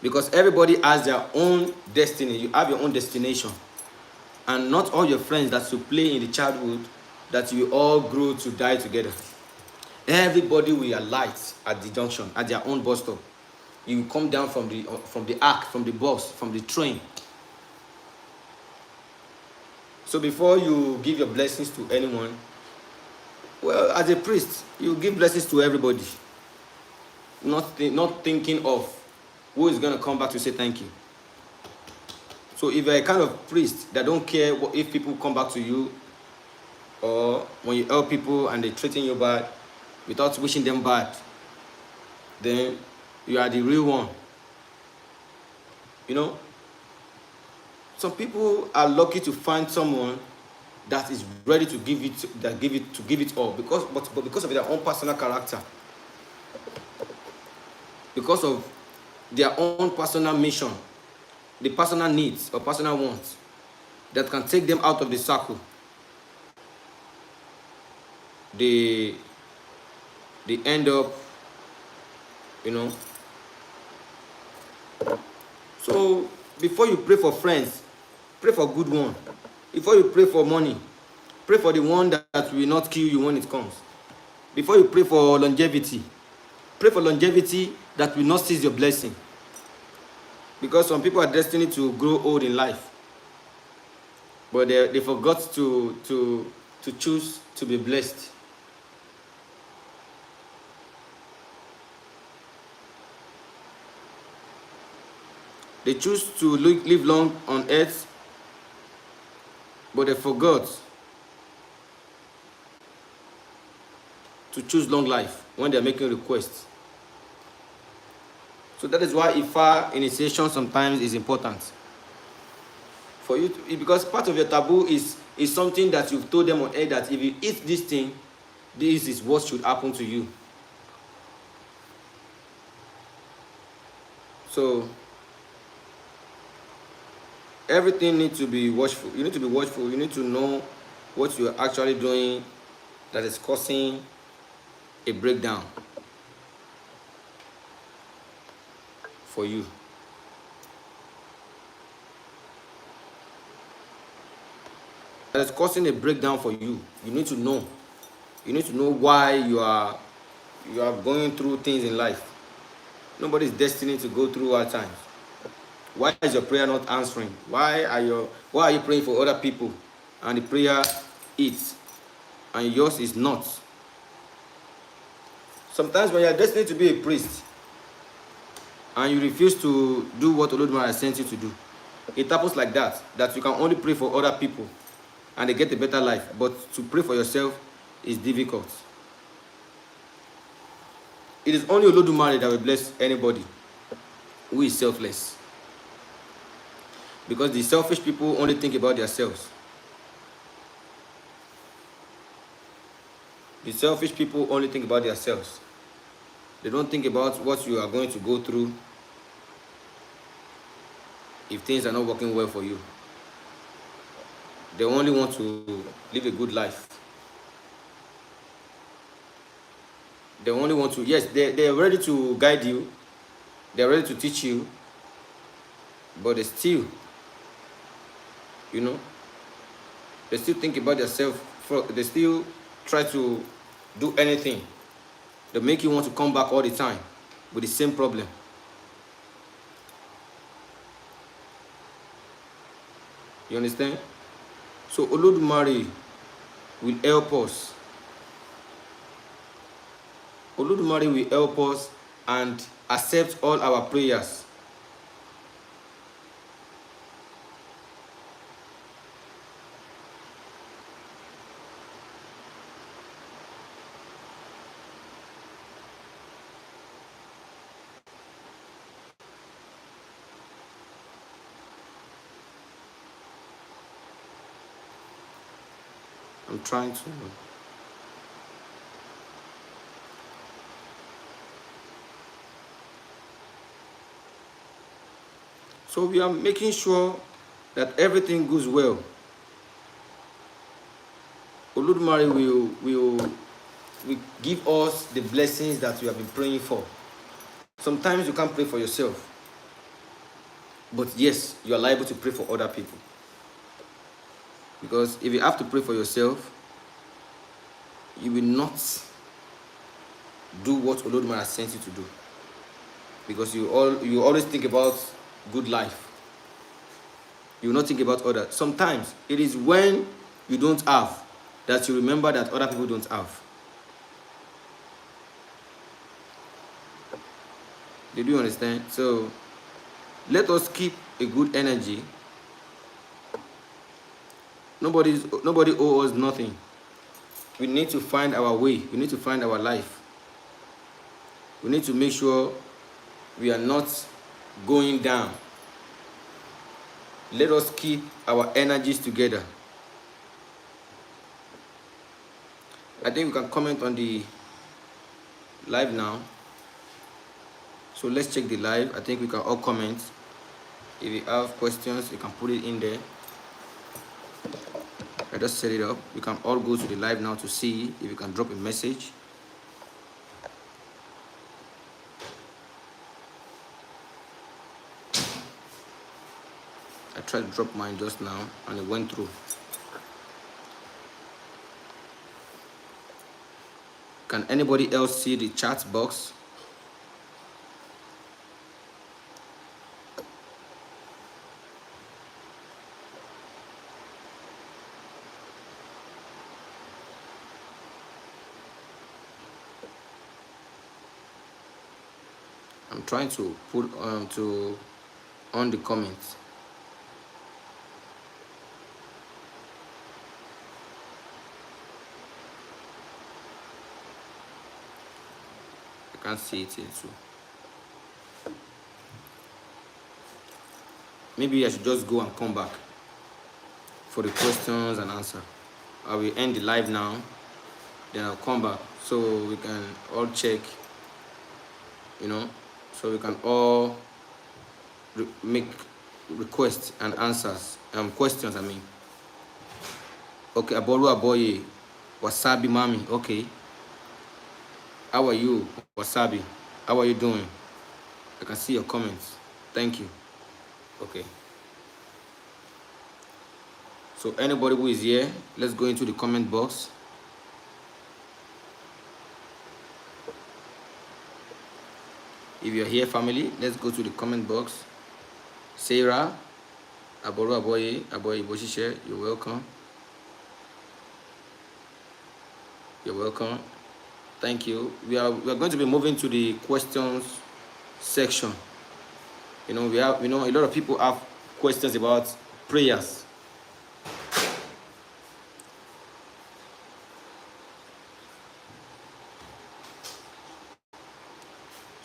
Because everybody has their own destiny. You have your own destination. And not all your friends that you play in the childhood, that you all grow to die together. Everybody will alight at the junction, at their own bus stop. You will come down from the ark, from the bus, from the train. So before you give your blessings to anyone, well, as a priest, you give blessings to everybody. Not thinking of who is going to come back to say thank you. So if you're a kind of priest that don't care if people come back to you or when you help people and they treating you bad without wishing them bad, then you are the real one. You know, some people are lucky to find someone that is ready to give it all, but because of their own personal character, because of their own personal mission, the personal needs or personal wants that can take them out of the circle, they end up, you know. So before you pray for friends, pray for good one. Before you pray for money, pray for the one that will not kill you when it comes. Before you pray for longevity, pray for longevity that will not seize your blessing. Because some people are destined to grow old in life, but they forgot to choose to be blessed. They choose to live long on earth, but they forgot to choose long life when they're making requests. So that is why IFA initiation sometimes is important. For you to, because part of your taboo is something that you've told them on air that if you eat this thing, this is what should happen to you. So everything needs to be watchful. You need to be watchful. You need to know what you're actually doing that is causing a breakdown for you. That is causing a breakdown for you. You need to know. You need to know why you are going through things in life. Nobody is destined to go through hard times. Why is your prayer not answering? Why are you praying for other people and the prayer eats and yours is not? Sometimes when you are destined to be a priest and you refuse to do what Olodumare has sent you to do, it happens like that you can only pray for other people and they get a better life, but to pray for yourself is difficult. It is only Olodumare that will bless anybody who is selfless. Because the selfish people only think about themselves. The selfish people only think about themselves. They don't think about what you are going to go through if things are not working well for you. They only want to live a good life. They only want to, yes, they are ready to guide you. They are ready to teach you. But they still, they still think about themselves. They still try to do anything. They make you want to come back all the time with the same problem. You understand? So Olodumare will help us. Olodumare will help us and accept all our prayers. I'm trying to. So we are making sure that everything goes well. Olodumare will give us the blessings that we have been praying for. Sometimes you can't pray for yourself. But yes, you are liable to pray for other people. Because if you have to pray for yourself, you will not do what Olodumare has sent you to do. Because you always think about good life. You will not think about others. Sometimes it is when you don't have that you remember that other people don't have. Did you understand? So let us keep a good energy. Nobody owes us nothing. we need to find our way. We need to find our life. We need to make sure we are not going down. Let us keep our energies together. I think we can comment on the live now. So let's check the live. I think we can all comment. If you have questions, you can put it in there. I just set it up. We can all go to the live now to see if you can drop a message. I tried to drop mine just now and it went through. Can anybody else see the chat box? I'm trying to put on the comments. I can't see it here too. Maybe I should just go and come back for the questions and answer. I will end the live now, then I'll come back so we can all check, you know, so we can all make requests and answers, questions, I mean. Okay, Aboru Aboye, Wasabi Mami, okay. How are you, Wasabi? How are you doing? I can see your comments. Thank you. Okay. So anybody who is here, let's go into the comment box. If you're here, family, let's go to the comment box. Sarah, Aboru Aboye, Aboye Boshishe, you're welcome. You're welcome. Thank you. We are going to be moving to the questions section. You know, a lot of people have questions about prayers.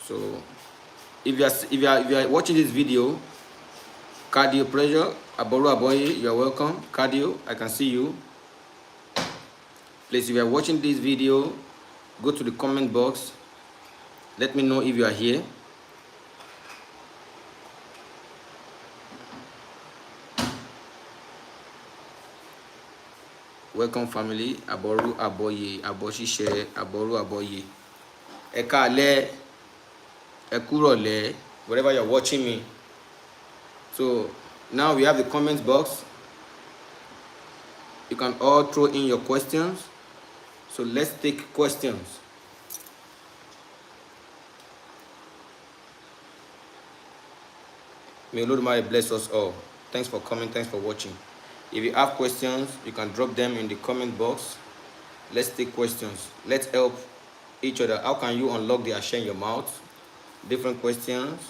So, if you are watching this video, cardio pressure, Aboru Aboye, you are welcome. Cardio, I can see you. Please, if you are watching this video, go to the comment box. Let me know if you are here. Welcome, family. Aboru Aboye, Aboshishe, Aboru Aboye. Ekale, Ekurole, wherever you're watching me. So now we have the comment box. You can all throw in your questions. So let's take questions. May Lord Mary bless us all. Thanks for coming. Thanks for watching. If you have questions, you can drop them in the comment box. Let's take questions. Let's help each other. How can you unlock the Ashe in your mouth? Different questions.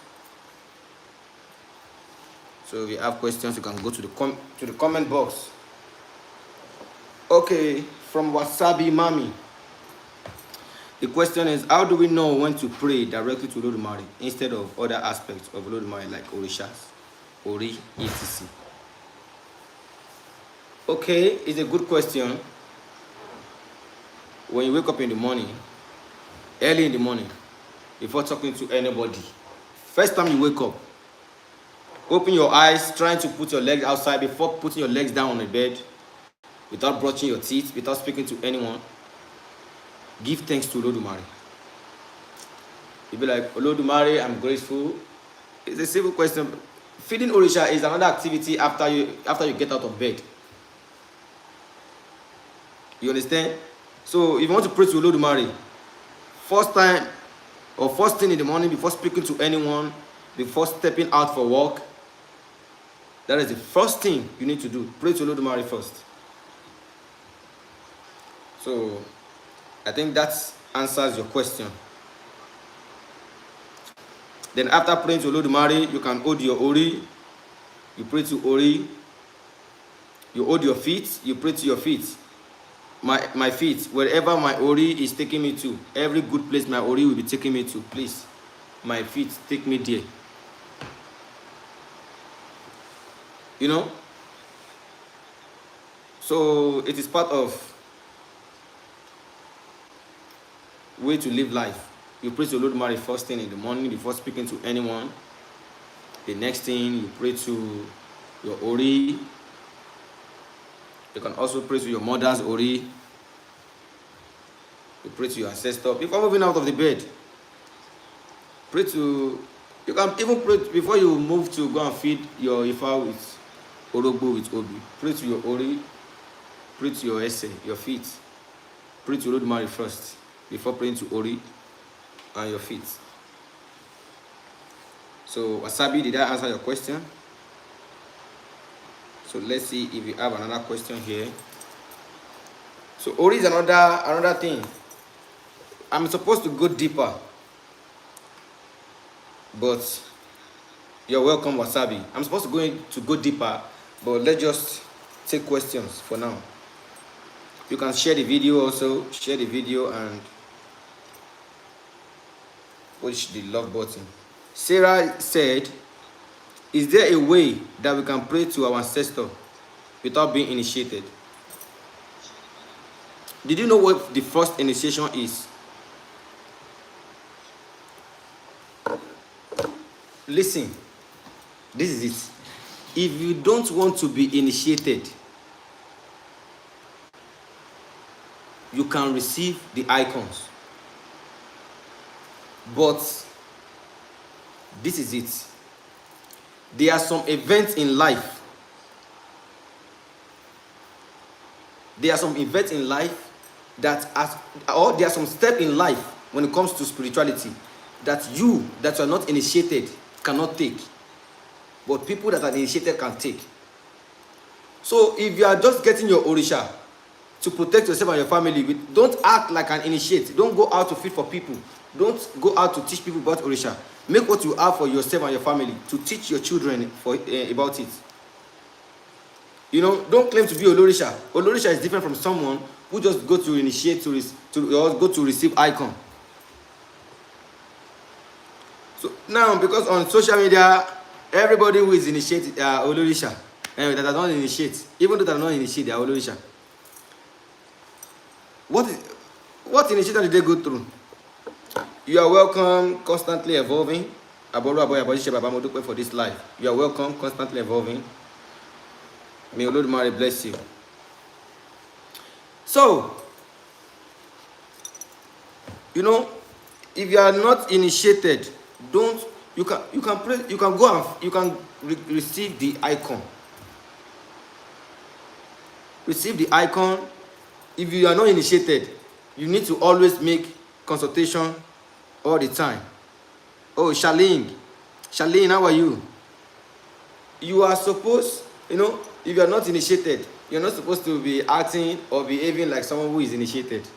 So if you have questions, you can go to the comment box. Okay, from Wasabi Mami. The question is, how do we know when to pray directly to Olodumare instead of other aspects of Olodumare like Orishas, Ori, etc.? Okay, it's a good question. When you wake up in the morning, early in the morning, before talking to anybody, first time you wake up, open your eyes, trying to put your legs outside before putting your legs down on the bed, without brushing your teeth, without speaking to anyone. Give thanks to Olodumare. You'll be like, Olodumare, I'm grateful. It's a simple question. Feeding Orisha is another activity after you get out of bed. You understand? So if you want to pray to Olodumare, first time or first thing in the morning, before speaking to anyone, before stepping out for work, that is the first thing you need to do. Pray to Olodumare first. So I think that answers your question. Then after praying to Olodumare, you can hold your Ori. You pray to Ori. You hold your feet. You pray to your feet. my feet, wherever my Ori is taking me to, every good place my Ori will be taking me to, please, my feet, take me there. You know? So it is part of way to live life. You pray to Lord Mary first thing in the morning before speaking to anyone. The next thing, you pray to your Ori. You can also pray to your mother's Ori. You pray to your ancestor before moving out of the bed. Pray to, you can even pray before you move to go and feed your IFA with Orogbo with Obi. Pray to your Ori. Pray to your Ese, your feet. Pray to Lord Mary first before praying to Ori and your feet. So, Wasabi, did I answer your question? So let's see if you have another question here. So Ori is another thing. I'm supposed to go deeper, but you're welcome, Wasabi. I'm supposed to go deeper, but let's just take questions for now. You can share the video also. Share the video and push the love button. Sarah said, is there a way that we can pray to our ancestor without being initiated? Did you know what the first initiation is? Listen, this is it. If you don't want to be initiated, you can receive the icons. But this is it. There are some events in life. There are some events in life or there are some steps in life when it comes to spirituality that you are not initiated cannot take. But people that are initiated can take. So if you are just getting your Orisha to protect yourself and your family, don't act like an initiate. Don't go out to feed for people. Don't go out to teach people about Orisha. Make what you have for yourself and your family to teach your children about it. You know, don't claim to be Olorisha. Olorisha is different from someone who just go to initiate or go to receive icon. So now, because on social media, everybody who is initiated Olorisha, that are not initiate, even though they are not initiate, they are Olorisha. What initiation did they go through? You are welcome, constantly evolving. For this life. You are welcome, constantly evolving. May Lord Mary bless you. So, you know, if you are not initiated, you can pray, you can go and you can receive the icon. Receive the icon. If you are not initiated, you need to always make consultation all the time. Oh, Charlene, how are you? You are supposed, you know, if you are not initiated, you're not supposed to be acting or behaving like someone who is initiated,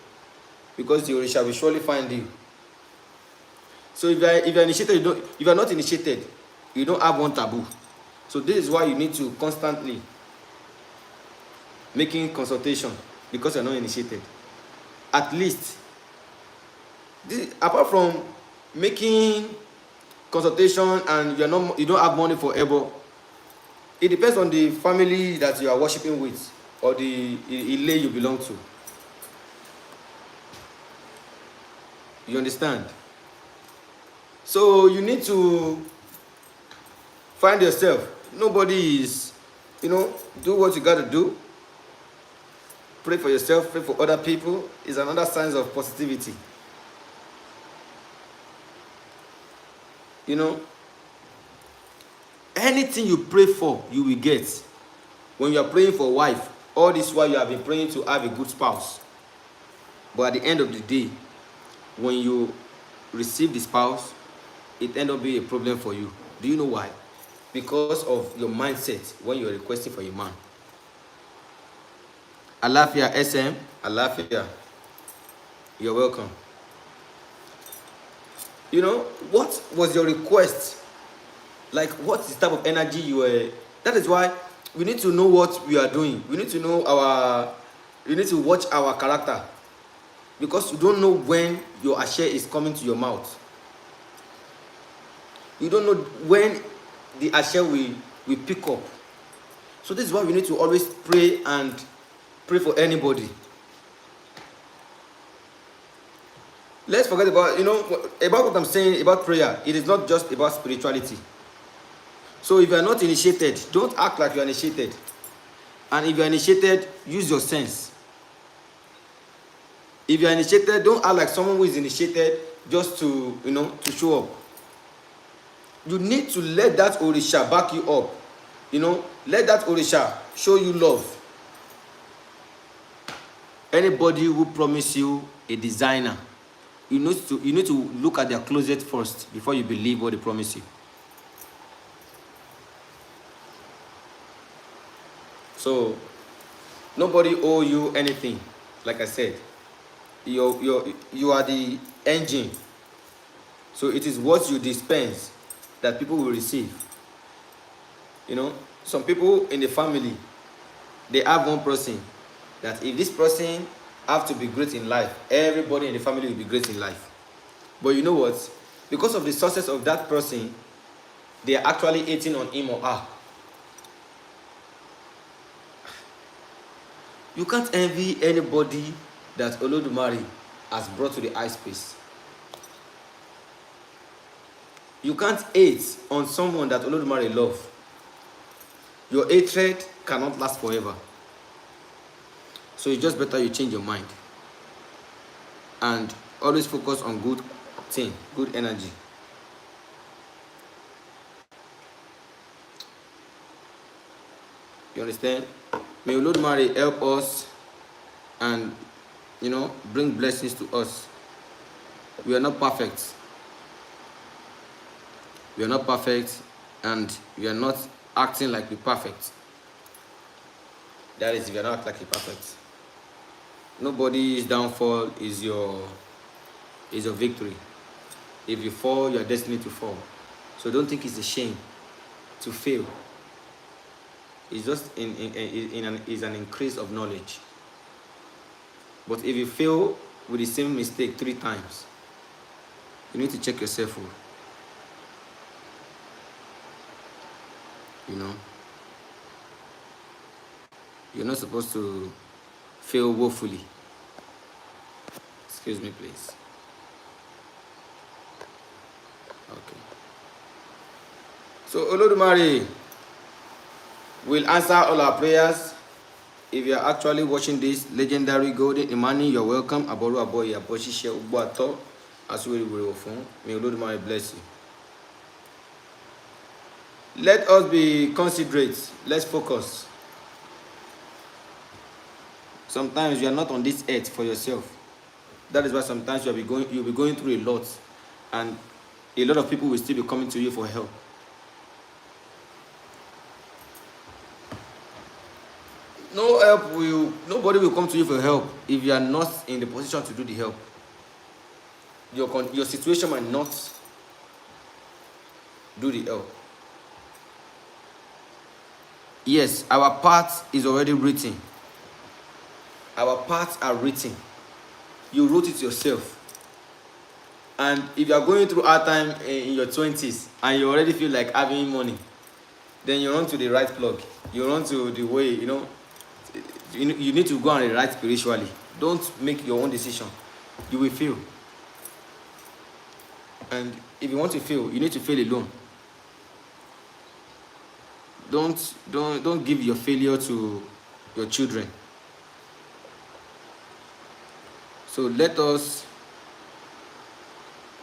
because the Orisha will surely find you. So if you're initiated, if you're not initiated, you don't have one taboo. So this is why you need to constantly making consultation, because you're not initiated. At least, apart from making consultation and you don't have money for Ebo, it depends on the family that you are worshiping with or the Ile you belong to. You understand? So you need to find yourself. Nobody is, do what you got to do. Pray for yourself, pray for other people is another sign of positivity. Anything you pray for, you will get. When you are praying for a wife, all this while you have been praying to have a good spouse. But at the end of the day, when you receive the spouse, it ends up being a problem for you. Do you know why? Because of your mindset when you are requesting for a man. Alafia SM, Alafia, you're welcome. What was your request? Like, what is the type of energy you were? That is why we need to know what we are doing. We need to know You need to watch our character, because you don't know when your ashe is coming to your mouth. You don't know when the ashe will pick up. So this is why we need to always pray and pray for anybody. Let's forget about, about what I'm saying about prayer. It is not just about spirituality. So if you are not initiated, don't act like you are initiated. And if you are initiated, use your sense. If you are initiated, don't act like someone who is initiated just to, to show up. You need to let that Orisha back you up. Let that Orisha show you love. Anybody who promise you a designer, you need to look at their closet first before you believe what they promise you. So nobody owe you anything. Like I said, you are the engine. So it is what you dispense that people will receive. Some people in the family, they have one person that if this person have to be great in life, everybody in the family will be great in life. But you know what? Because of the success of that person, they are actually hating on him or her. You can't envy anybody that Olodumare has brought to the high space. You can't hate on someone that Olodumare loves. Your hatred cannot last forever. So it's just better you change your mind. And always focus on good thing, good energy. You understand? May Olodumare help us and, bring blessings to us. We are not perfect. We are not perfect, and we are not acting like we're perfect. That is, if you're not acting like you're perfect. Nobody's downfall is your victory. If you fall, you are destined to fall. So don't think it's a shame to fail. It's just is an increase of knowledge. But if you fail with the same mistake 3 times, you need to check yourself. You're not supposed to fail woefully. Excuse me, please. Okay. So Olodumare will answer all our prayers. If you are actually watching this legendary golden Imani, you're welcome. Aboru Aboye Aboshishe Ugboato Asuweri Wurewofun. May Olodumare bless you. Let us be considerate. Let's focus. Sometimes you are not on this earth for yourself. That is why sometimes you'll be going through a lot, and a lot of people will still be coming to you for help. Nobody will come to you for help if you are not in the position to do the help. Your situation might not do the help. Yes, our part is already written. Our parts are written. You wrote it yourself. And if you are going through hard time in your 20s and you already feel like having money, then you run to the right plug. You run to the way, you need to go on the right spiritually. Don't make your own decision. You will fail. And if you want to fail, you need to fail alone. Don't give your failure to your children. So let us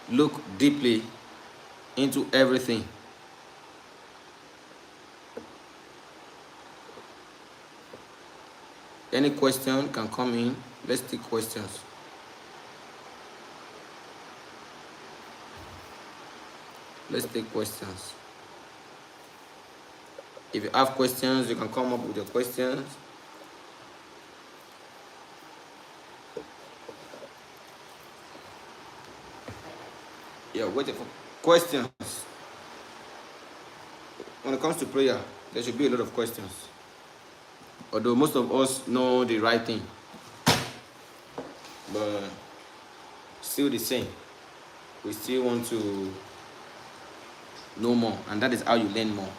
look deeply into everything. Any question can come in. Let's take questions. Let's take questions. If you have questions, you can come up with your questions. Yeah, waiting for questions. When it comes to prayer, there should be a lot of questions. Although most of us know the right thing, but still the same. We still want to know more, and that is how you learn more.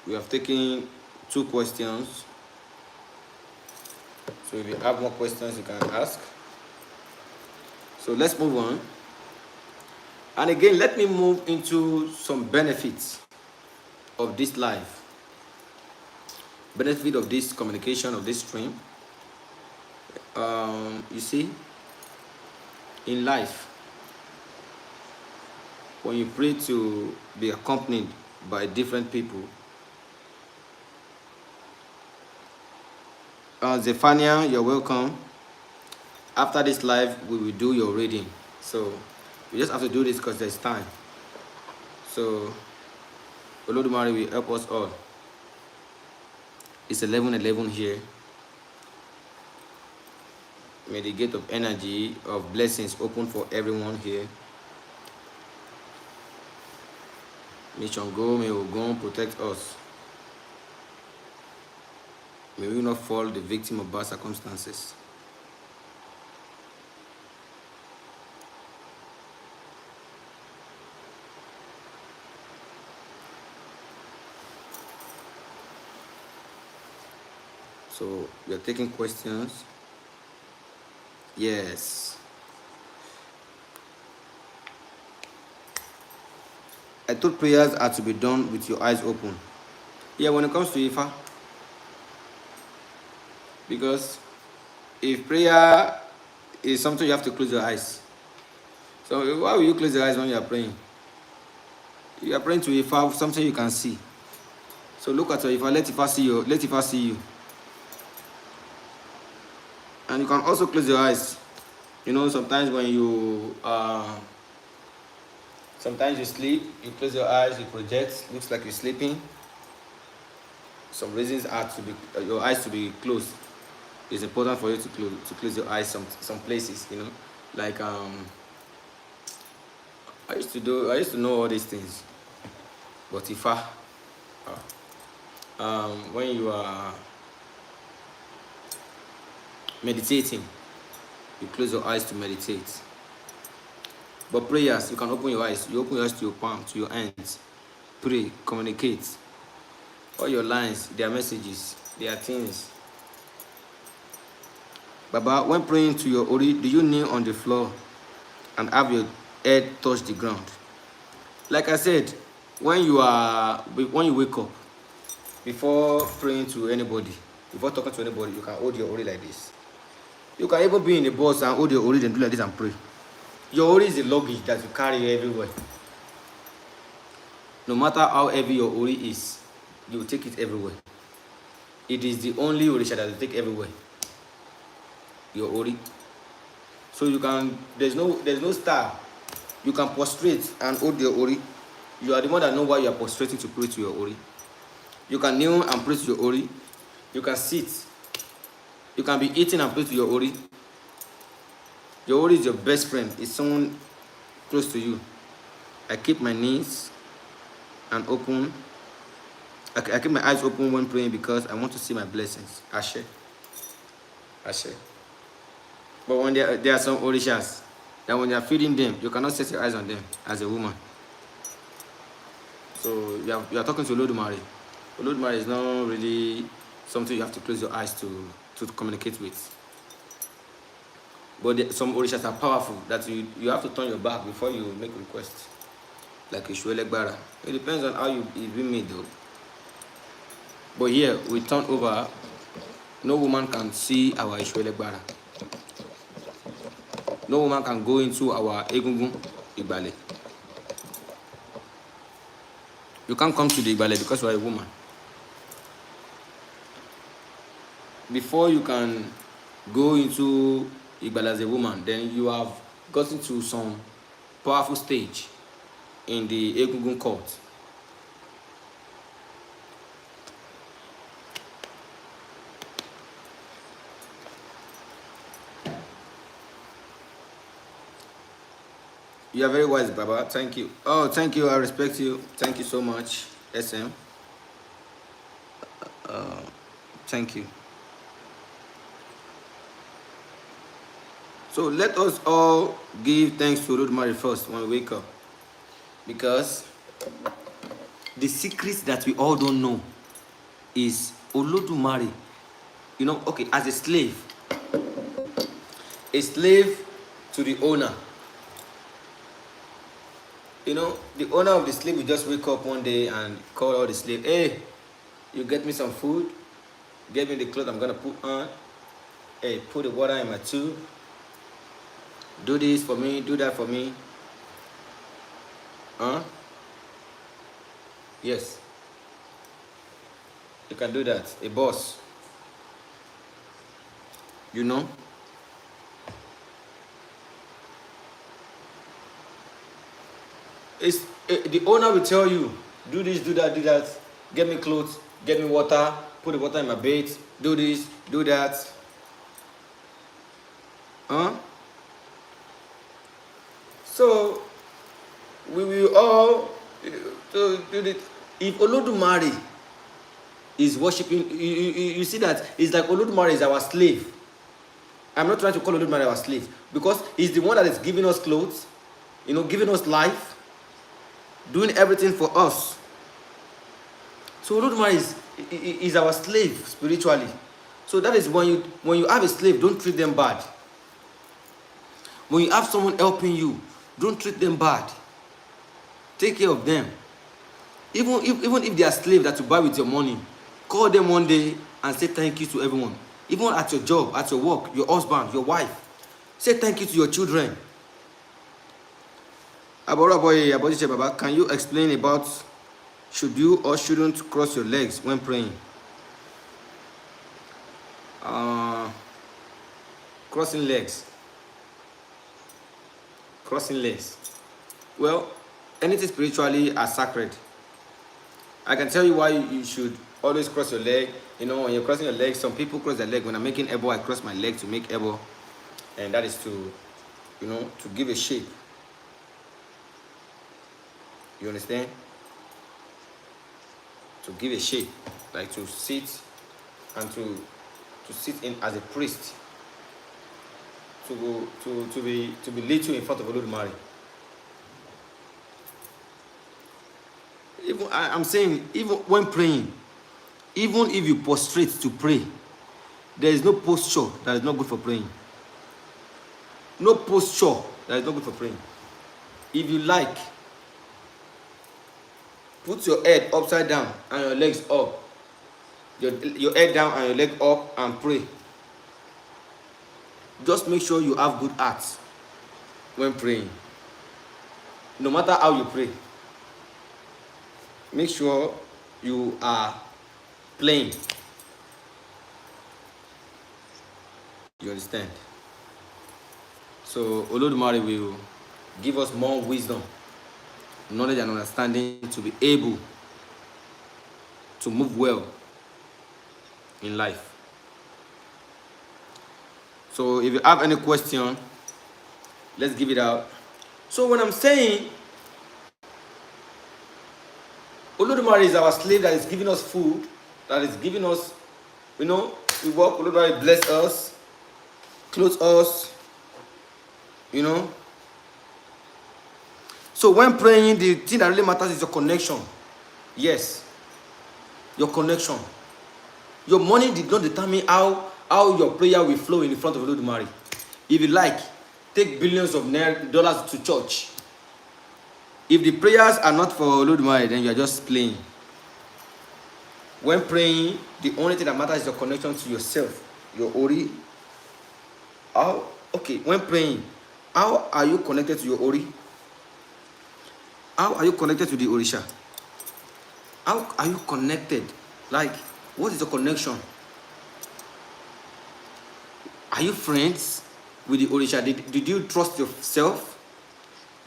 We have taken 2 questions. So if you have more questions, you can ask. So let's move on. And again, let me move into some benefits of this life. Benefit of this communication, of this stream. You see, in life, when you pray to be accompanied by different people, Zephania, you're welcome. After this live, we will do your reading. So we just have to do this because there's time. So Olodumare will help us all. It's 11:11 here. May the gate of energy, of blessings open for everyone here. May Chongo, may Ogun protect us. May we not fall the victim of bad circumstances. So we are taking questions. Yes. I thought prayers are to be done with your eyes open. Yeah, when it comes to IFA. Because if prayer is something you have to close your eyes. So why will you close your eyes when you are praying? You are praying to IFA, something you can see. So look at your IFA, let IFA see you. Let IFA see you. And you can also close your eyes. You know, sometimes when you sometimes you sleep, you close your eyes, you project, looks like you're sleeping. Some reasons are to be your eyes to be closed. It's important for you to close your eyes some places, you know. Like I used to know all these things. But if when you are meditating, you close your eyes to meditate. But prayers, you can open your eyes. You open your eyes to your palm, to your hands. Pray, communicate. All your lines, their messages, their things. Baba, when praying to your Ori, do you kneel on the floor and have your head touch the ground? Like I said, when you wake up, before praying to anybody, before talking to anybody, you can hold your Ori like this. You can even be in the bus and hold your Ori and do like this and pray. Your Ori is the luggage that you carry everywhere. No matter how heavy your Ori is, you will take it everywhere. It is the only Orisha that you take everywhere. Your Ori. So you can, there's no star. You can prostrate and hold your Ori. You are the one that know why you are prostrating to pray to your Ori. You can kneel and pray to your Ori. You can sit. You can be eating and pray to your Ori. Your Ori is your best friend. It's someone close to you. I keep my knees and open. I keep my eyes open when praying because I want to see my blessings. Ashe. Ashe. But when there are some Orishas that when you are feeding them, you cannot set your eyes on them as a woman. So you are talking to Olodumare. Olodumare is not really something you have to close your eyes to communicate with. But some Orishas are powerful that you have to turn your back before you make requests. Like Ishuelegbara. It depends on how you've been made though. But here we turn over. No woman can see our Ishuelegbara. No woman can go into our Egungun Igbale. You can't come to the Igbale because you are a woman. Before you can go into Igbale as a woman, then you have gotten to some powerful stage in the Egungun court. You are very wise, Baba. Thank you. Oh, thank you. I respect you. Thank you so much, SM. Thank you. So let us all give thanks to Olodumare first when we wake up. Because the secrets that we all don't know is Olodumare. You know, okay, as a slave to the owner. You know, the owner of the slave will just wake up one day and call all the slave, hey, you get me some food, get me the clothes I'm gonna put on, hey, put the water in my tube, do this for me, do that for me. Yes. You can do that. A boss. You know? The owner will tell you, do this, do that, get me clothes, get me water, put the water in my bed, do this, do that. So we will all do this. If Olodumare is worshiping, you see that it's like Olodumare is our slave. I'm not trying to call Olodumare our slave because he's the one that is giving us clothes, you know, giving us life, doing everything for us. So Olodumare is our slave spiritually. So that is when you have a slave, don't treat them bad. When you have someone helping you, don't treat them bad. Take care of them. Even if they are slaves that you buy with your money, call them one day and say thank you to everyone. Even at your job, at your work, your husband, your wife. Say thank you to your children. Can you explain about should you or shouldn't cross your legs when praying? Crossing legs. Well, anything spiritually are sacred. I can tell you why you should always cross your leg. You know, when you're crossing your leg, some people cross their leg. When I'm making elbow, I cross my leg to make elbow. And that is to, you know, to give a shape. You understand? To give a shape. Like to sit and to sit in as a priest. To be little in front of Olodumare. I'm saying, even when praying, even if you prostrate to pray, there is no posture that is not good for praying. No posture that is not good for praying. If you like, put your head upside down and your legs up. Your head down and your leg up and pray. Just make sure you have good heart when praying. No matter how you pray. Make sure you are plain. You understand? So Olodumare will give us more wisdom, knowledge and understanding to be able to move well in life. So if you have any question, let's give it out. So when I'm saying Olodumare is our slave that is giving us food, that is giving us, you know, we work, Olodumare bless us, clothe us, you know. So when praying, the thing that really matters is your connection. Yes, your connection. Your money did not determine how your prayer will flow in front of Olodumare. If you like, take billions of dollars to church. If the prayers are not for Olodumare, then you are just playing. When praying, the only thing that matters is your connection to yourself, your Ori. When praying, how are you connected to your Ori? How are you connected to the Orisha? How are you connected? Like, what is the connection? Are you friends with the Orisha? Did you trust yourself?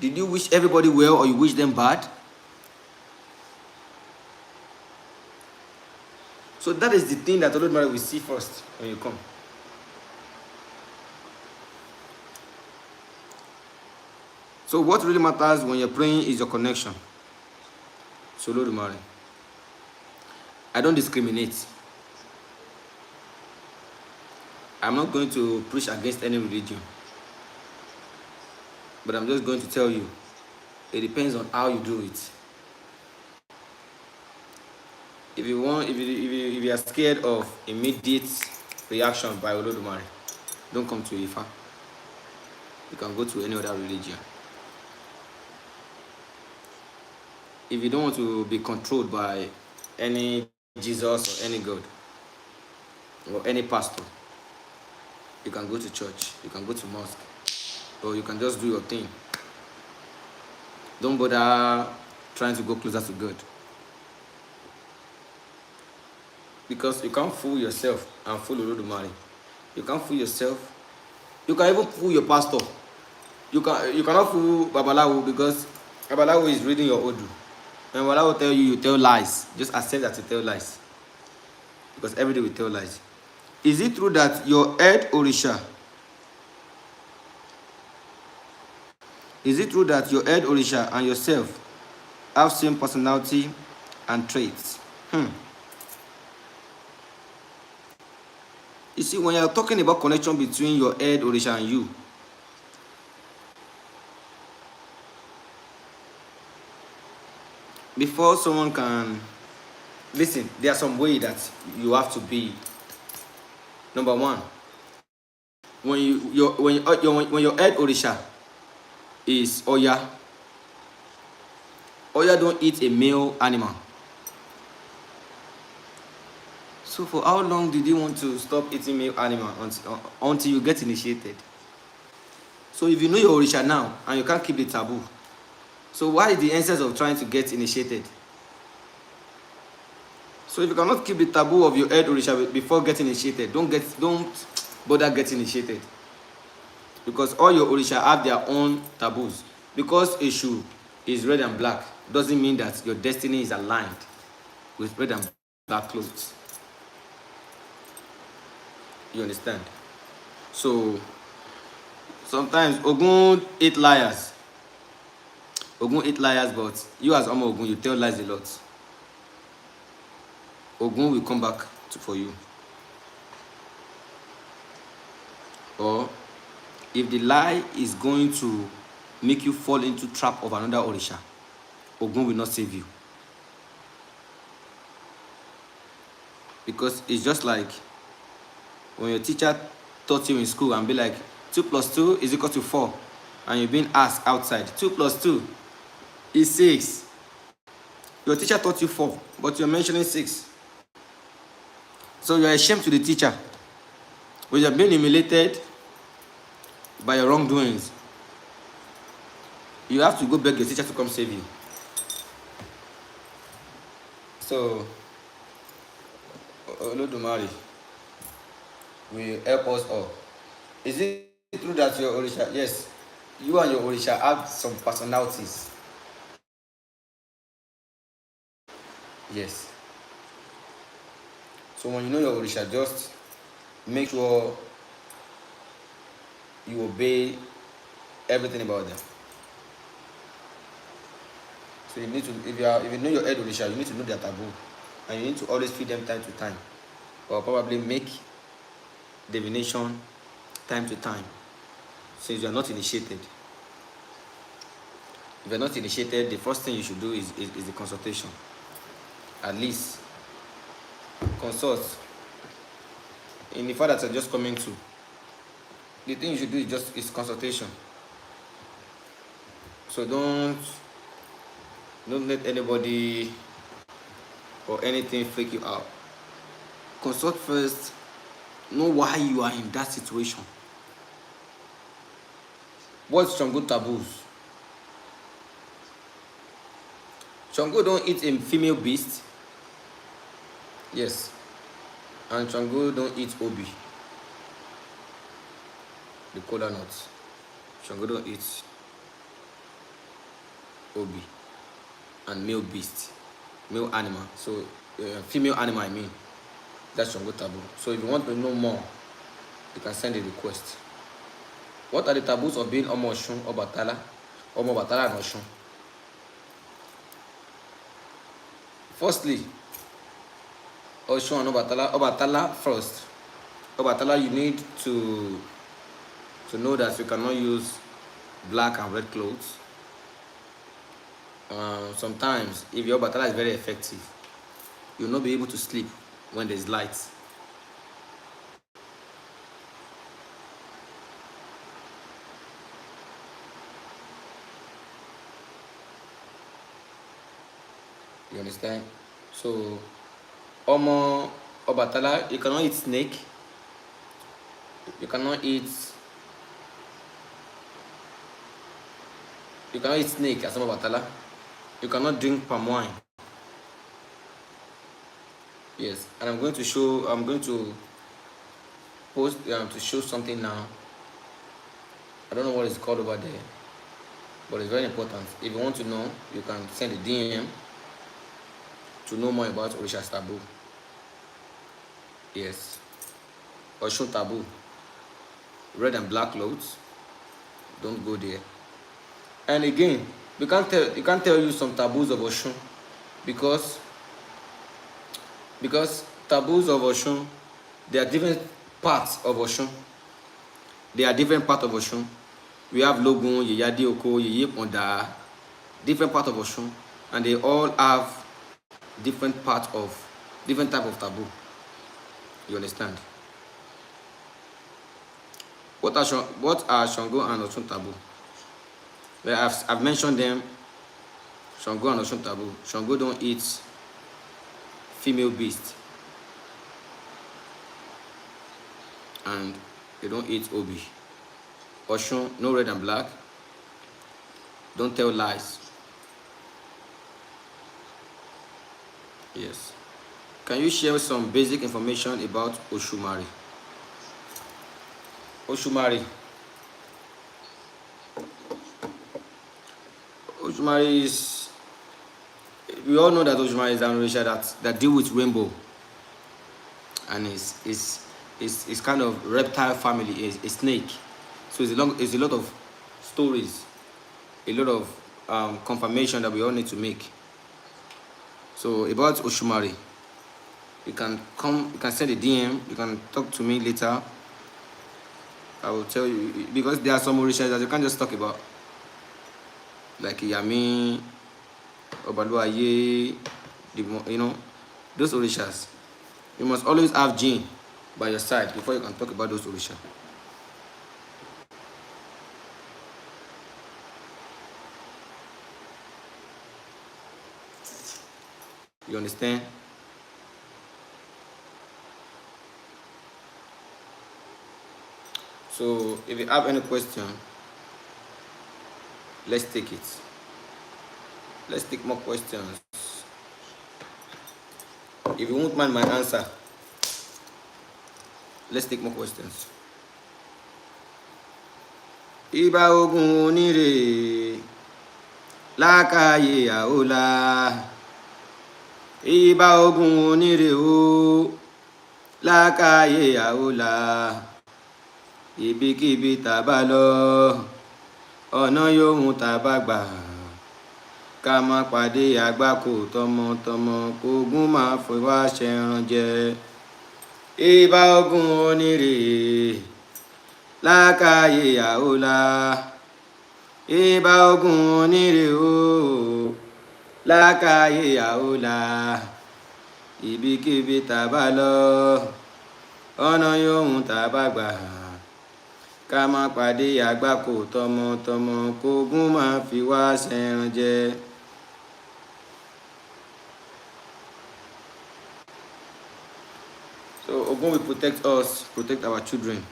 Did you wish everybody well or you wish them bad? So that is the thing that Olodumare will see first when you come. So what really matters when you're praying is your connection. So Olodumare, I don't discriminate. I'm not going to preach against any religion, but I'm just going to tell you, it depends on how you do it. If you are scared of immediate reaction by Olodumare, don't come to IFA. You can go to any other religion. If you don't want to be controlled by any Jesus or any God or any pastor, you can go to church, you can go to mosque, or you can just do your thing. Don't bother trying to go closer to God. Because you can't fool yourself and fool Olodumare. You can't fool yourself. You can even fool your pastor. You cannot fool Babalawo, because Babalawo is reading your Odu. And Babalawo tell you tell lies. Just accept that you tell lies. Because every day we tell lies. Is it true that your head Orisha? Is it true that your head Orisha and yourself have same personality and traits? You see, when you're talking about connection between your head Orisha and you, before someone can listen, there are some way that you have to be. Number one, when your head Orisha is Oya don't eat a male animal. So for how long did you want to stop eating male animal until you get initiated? So if you know your Orisha now and you can't keep the taboo, so why is the essence of trying to get initiated? So if you cannot keep the taboo of your head Orisha before getting initiated, don't bother getting initiated. Because all your Orisha have their own taboos. Because Eshu is red and black doesn't mean that your destiny is aligned with red and black clothes. You understand? So sometimes Ogun eat liars. Ogun eat liars, but you as Omo Ogun, you tell lies a lot. Ogun will come back for you. Or if the lie is going to make you fall into trap of another Orisha, Ogun will not save you. Because it's just like when your teacher taught you in school and be like, 2 plus 2 is equal to 4. And you're being asked outside, 2 plus 2 is 6. Your teacher taught you 4, but you're mentioning 6. So you're ashamed to the teacher. When you're being humiliated by your wrongdoings, you have to go beg your teacher to come save you. So, Olodumare will help us all. Is it true that your Orisha, yes, you and your Orisha have some personalities? Yes. So when you know your Orisha, just make sure you obey everything about them. So you need to, if you know your head Orisha, you need to know their taboo, and you need to always feed them time to time, or probably make divination time to time, since you are not initiated. If you are not initiated, the first thing you should do is the consultation. At least consult. In the fact that you're just coming to, the thing you should do is consultation. So don't let anybody or anything freak you out. Consult first. Know why you are in that situation. What's Shango taboos? Shango don't eat a female beast. Yes. And Shango don't eat obi, the kola nuts. Shango don't eat obi and male beast, male animal. So female animal, I mean. That's Shango taboo. So if you want to know more, you can send a request. What are the taboos of being Omo Osun, Obatala, Omo Batala and Osun? Firstly, Osun and Obatala first. Obatala, you need to know that you cannot use black and red clothes. Sometimes, if your Obatala is very effective, you'll not be able to sleep when there's light. You understand? So, Omo Obatala, you cannot eat snake. You cannot eat. You cannot eat snake as Obatala. You cannot drink palm wine. Yes, and I'm going to show. I'm going to post to show something now. I don't know what it's called over there, but it's very important. If you want to know, you can send a DM to know more about Orishas taboo. Yes, Oshun taboo. Red and black clothes. Don't go there. And again, you can't tell you some taboos of Oshun because taboos of Oshun, there are different parts of Oshun. They are different parts of Oshun. We have Logun, Yeyade Oko, Yeye Ponda, different parts of Oshun, and they all have different type of taboo. You understand? What are Shango and Oshun taboo? Well, I've mentioned them. Shango and Oshun taboo. Shango don't eat female beast, and they don't eat obi. Oshun, no red and black. Don't tell lies. Yes. Can you share some basic information about Oshumari? Oshumari. Oshumari is, we all know that Oshumari is an Orisha that deal with rainbow, and is kind of reptile family, is a snake. So it's a lot of stories, a lot of confirmation that we all need to make. So about Oshumari, you can send a DM, you can talk to me later. I will tell you, because there are some Orishas that you can't just talk about, like Yami, Obaluaye, you know, those Orishas. You must always have Jinn by your side before you can talk about those Orishas. You understand? So if you have any question, let's take it. Let's take more questions. If you won't mind my answer, let's take more questions. Iba ogun onire lakaye aola. Iba ogun onire o lakaye aola. Ibikíbi tá bá lọ, ọ̀nà yòówù tá bá gbà, ká má pàdé àgbákò tọmọtọmọ, kógun má fi wá ṣẹran jẹ. Ìbà ogun onírè lákàyè àólà. Ìbà ogun onírè o lákàyè àólà. Ibikíbi tá bá lọ, ọ̀nà yòówù tá bá gbà, ká má pàdé àgbákò tọmọtọmọ, kógun má fi wá ṣẹran jẹ. So Ogun will protect us, protect our children.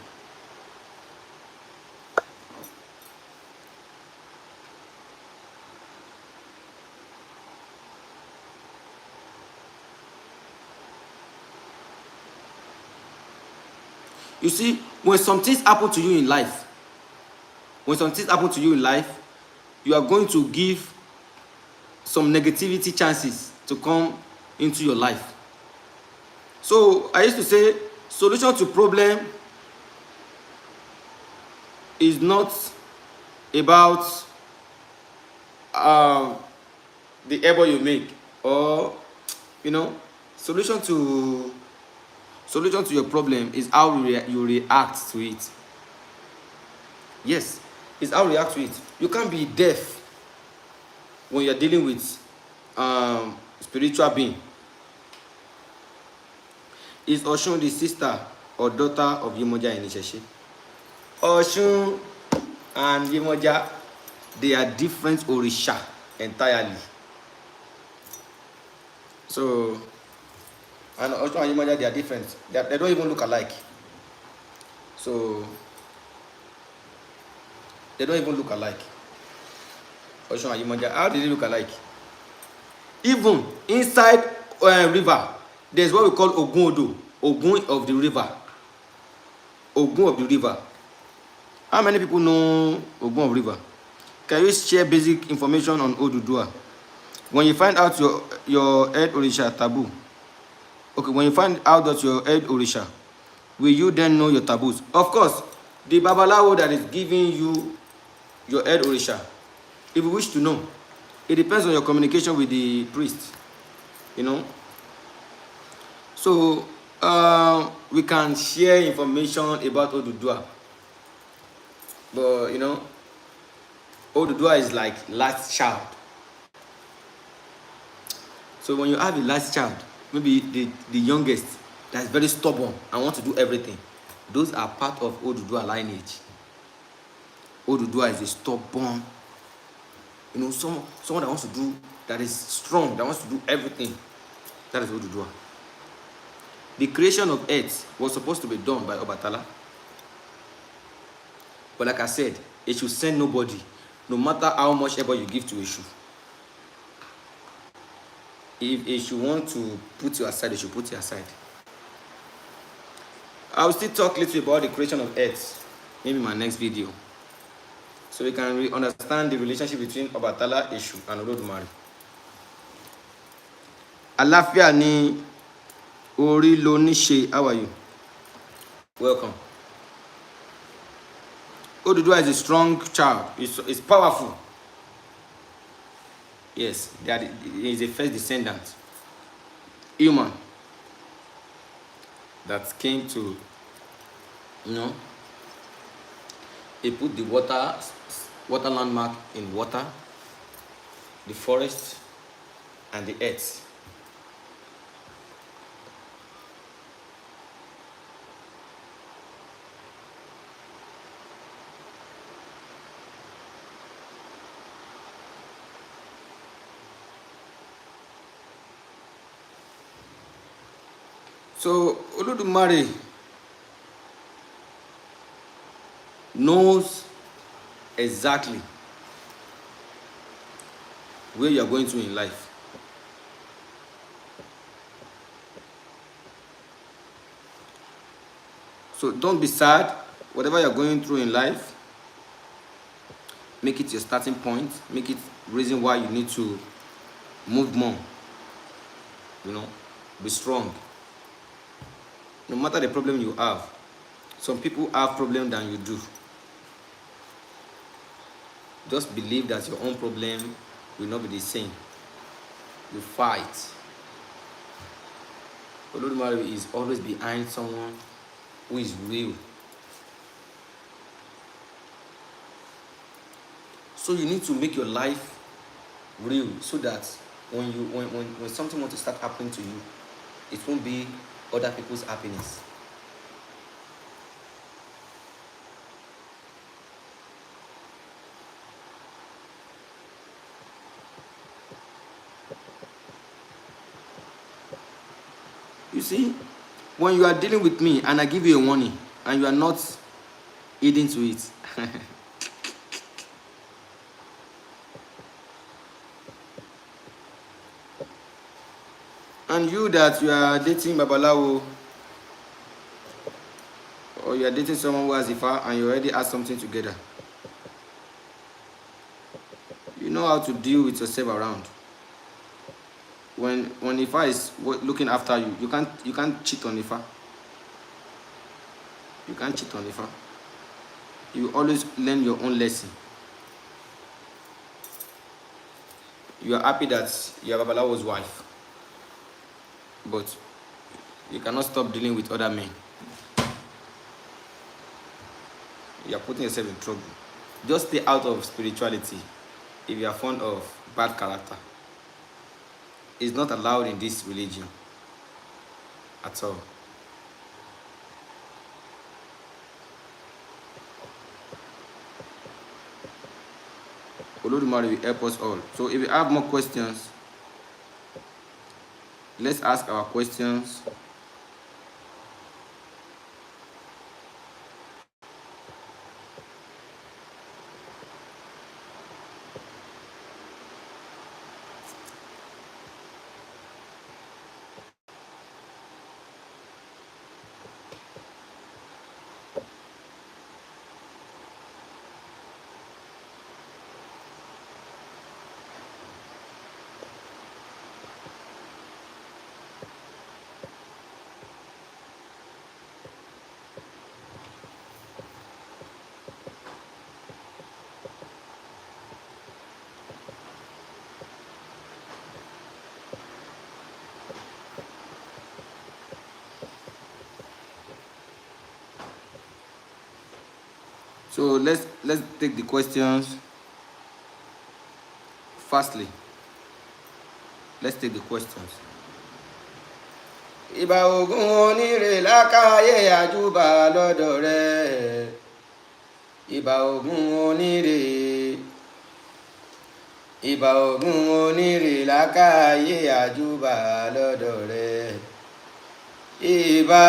You see, when some things happen to you in life, you are going to give some negativity chances to come into your life. So I used to say, solution to problem is not about the effort you make, or solution to Solution to your problem is how you react to it. Yes, it's how you react to it. You can't be deaf when you're dealing with spiritual being. Is Oshun the sister or daughter of Yemoja in Isheshe? Oshun and Yemoja, they are different Orisha entirely. So, and Oshun and Yemoja, they are different. They don't even look alike. So, they don't even look alike. Oshun and Yemoja, how did they look alike? Even inside river, there's what we call Ogun Odo, Ogun of the river. Ogun of the river. How many people know Ogun of river? Can you share basic information on Odudua? When you find out your head Orisha taboo, okay, when you find out that your head Orisha, will you then know your taboos? Of course, the Babalawo that is giving you your head Orisha, if you wish to know, it depends on your communication with the priest, you know. So, we can share information about Odudua. But, you know, Odudua is like last child. So when you have a last child, maybe the youngest, that's very stubborn and want to do everything, those are part of Odudua lineage. Odudua is a stubborn, you know, someone that wants to do, that is strong, that wants to do everything. That is Odudua. The creation of earth was supposed to be done by Obatala. But like I said, it should send nobody, no matter how much ever you give to Eshu. If Eshu want to put you aside, they should put you aside. I will still talk a little about the creation of earth, maybe in my next video. So we can understand the relationship between Obatala, Eshu, and Olodumare. Alafia ni Ori Lonishe, how are you? Welcome. Odudua is a strong child. It's powerful. Yes, that is a first descendant, human, that came to, you know, he put the water landmark in water, the forest, and the earth. So Olodumare knows exactly where you are going to in life. So don't be sad. Whatever you're going through in life, make it your starting point. Make it reason why you need to move more. You know, be strong. No matter the problem you have, some people have problems than you do. Just believe that your own problem will not be the same. You fight. Olodumare is always behind someone who is real. So you need to make your life real so that when something wants to start happening to you, it won't be other people's happiness. You see, when you are dealing with me and I give you a warning and you are not heeding to it, and you that you are dating Babalawo, or you are dating someone who has IFA and you already have something together, you know how to deal with yourself around. When IFA is looking after you, you can't cheat on IFA. You can't cheat on IFA. You always learn your own lesson. You are happy that you are Babalawo's wife, but You cannot stop dealing with other men. You are putting yourself in trouble. Just stay out of spirituality if you are fond of bad character. It's not allowed in this religion at all. Olodumare will help us all. So if you have more questions, let's ask our questions. So let's take the questions fastly. Let's take the questions. Ìbà Ògún onírè lákàáyé àjúbà lọ́dọ̀ rẹ̀. Ìbà Ògún onírè. Ìbà Ògún onírè lákàáyé àjúbà lọ́dọ̀ rẹ̀. Ìbà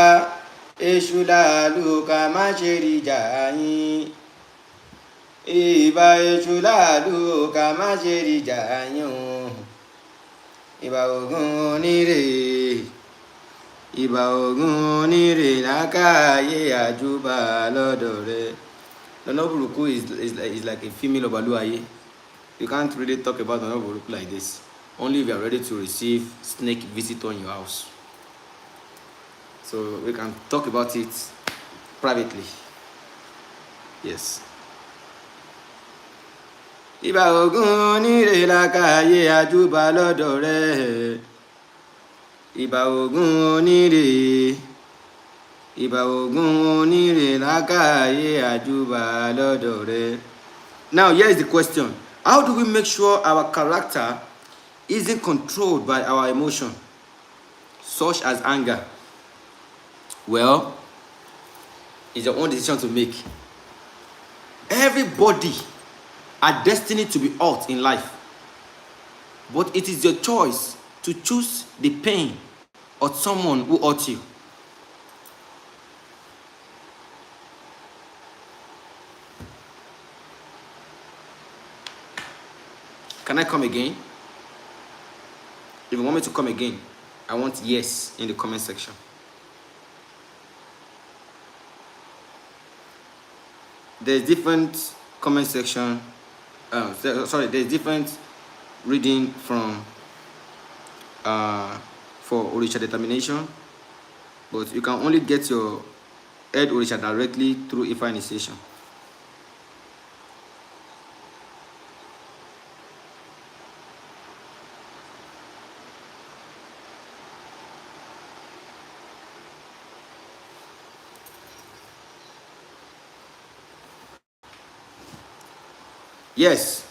Èṣù làálù ká má ṣe ríjà yín. Ìbà Èṣù làálù ká má ṣe ríjà yín. Ìbà Ògún onírè. Ìbà Ògún onírè lákàáyé àjúbà lọ́dọ̀ rẹ̀. Nonoburuku is like a female Obaluaye. You can't really talk about Nonoburuku like this. Only if you are ready to receive snake visitor in your house. So we can talk about it privately. Yes. Ìbà Ògún onírè lákàáyé àjúbà lọ́dọ̀ rẹ̀. Ìbà Ògún onírè. Ìbà Ògún onírè lákàáyé àjúbà lọ́dọ̀ rẹ̀. Now here is the question. How do we make sure our character isn't controlled by our emotion, such as anger? Well, it's your own decision to make. Everybody are destined to be hurt in life, but it is your choice to choose the pain of someone who hurt you. Can I come again? If you want me to come again, I want yes in the comment section. There's different comment section. There's different reading from for Orisha determination, but you can only get your head Orisha directly through IFA initiation. Yes.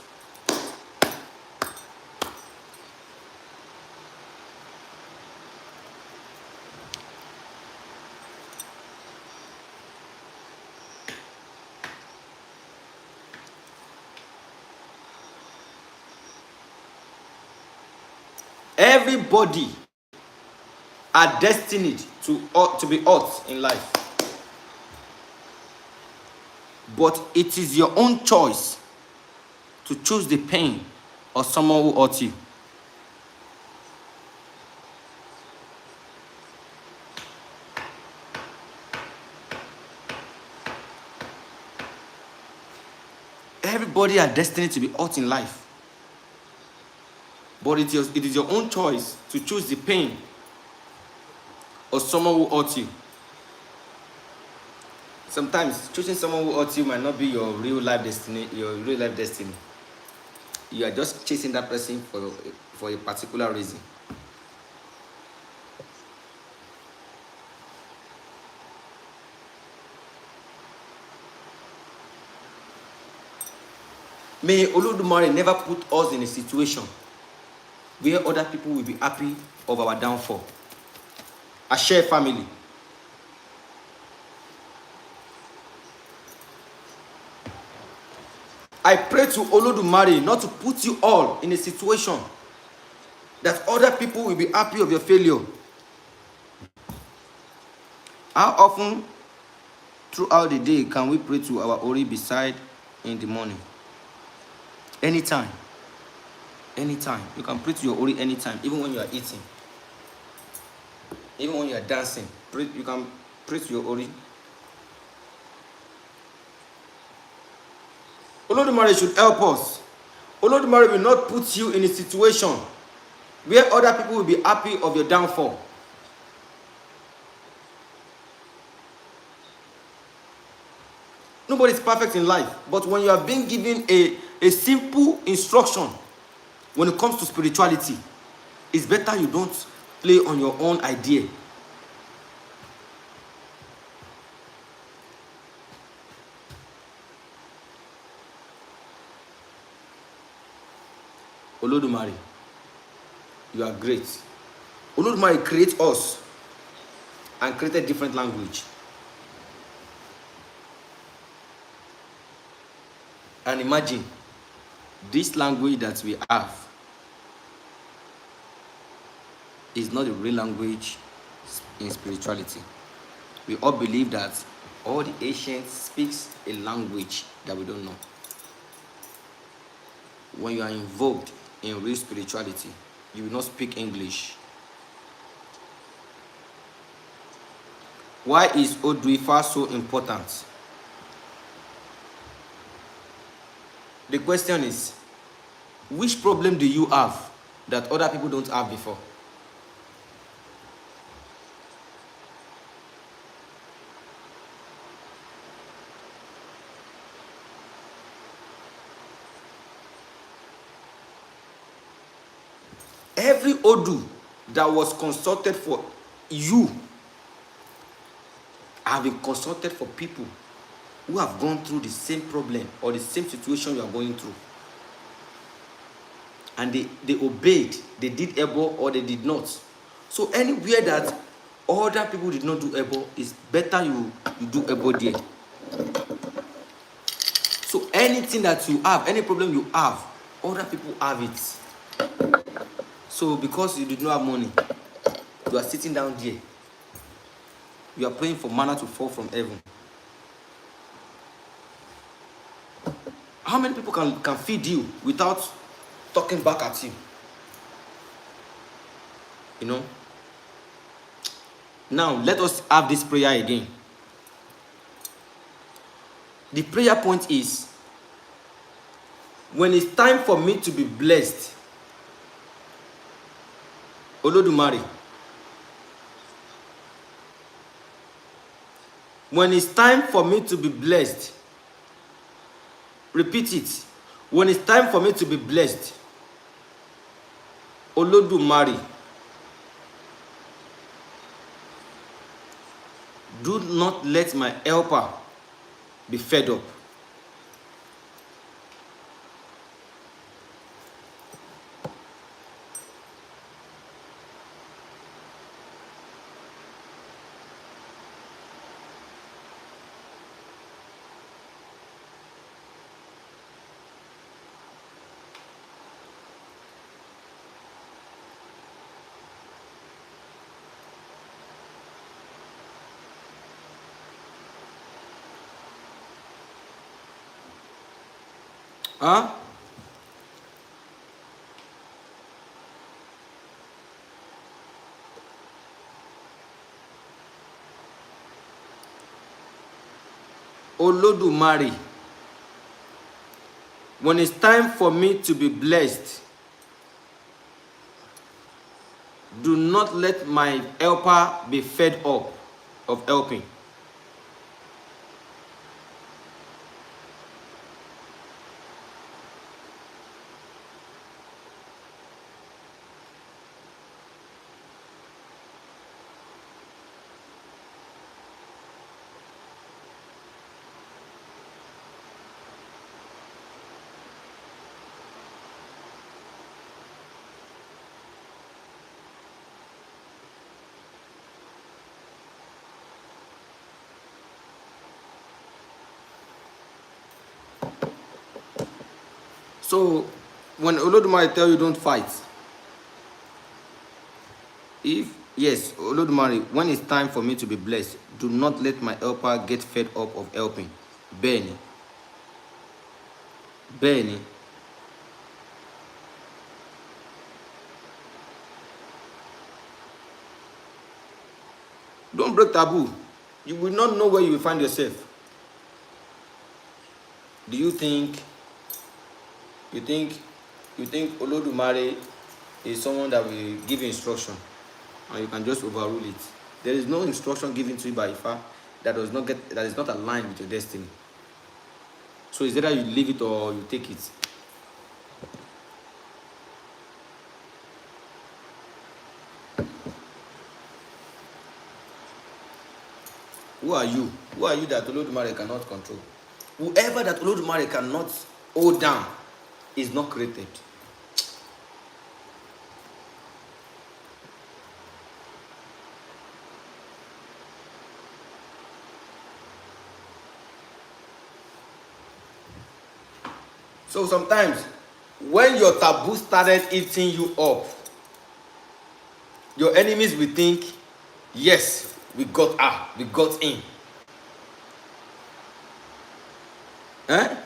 Everybody are destined to be hurt in life, but it is your own choice to choose the pain of someone who hurt you. Everybody are destined to be hurt in life, but it is your own choice to choose the pain of someone who hurt you. Sometimes choosing someone who hurt you might not be your real life destiny. You are just chasing that person for a particular reason. May Olodumare never put us in a situation where other people will be happy of our downfall. A shared family. I pray to Olodumare not to put you all in a situation that other people will be happy of your failure. How often throughout the day can we pray to our Ori beside in the morning? Anytime. Anytime. You can pray to your Ori anytime, even when you are eating. Even when you are dancing. You can pray to your Ori. Olodumare should help us. Olodumare will not put you in a situation where other people will be happy of your downfall. Nobody is perfect in life, but when you are being given a simple instruction when it comes to spirituality, it's better you don't play on your own idea. Olodumare, you are great. Olodumare created us and created different language. And imagine this language that we have is not a real language in spirituality. We all believe that all the ancients speaks a language that we don't know. When you are involved in real spirituality, you will not speak English. Why is Odwifa so important? The question is, which problem do you have that other people don't have before? Every Odu that was consulted for you have been consulted for people who have gone through the same problem or the same situation you are going through. And they obeyed, they did Ebo or they did not. So anywhere that other people did not do Ebo, it's better you do Ebo there. So anything that you have, any problem you have, other people have it. So because you did not have money, you are sitting down there. You are praying for manna to fall from heaven. How many people can feed you without talking back at you? You know? Now, let us have this prayer again. The prayer point is, when it's time for me to be blessed, Olodumare, when it's time for me to be blessed, repeat it. When it's time for me to be blessed, Olodumare, do not let my helper be fed up. Huh? Olodumare, when it's time for me to be blessed, do not let my helper be fed up of helping. So when Olodumare tell you don't fight, if yes, Olodumare, when it's time for me to be blessed, do not let my helper get fed up of helping. Benny. Benny. Don't break taboo. You will not know where you will find yourself. Do you think you think Olodumare is someone that will give you instruction and you can just overrule it? There is no instruction given to you by IFA that is not aligned with your destiny. So it's either you leave it or you take it. Who are you? Who are you that Olodumare cannot control? Whoever that Olodumare cannot hold down is not created. So sometimes when your taboo started eating you up, your enemies will think, yes, we got out, we got in. Eh?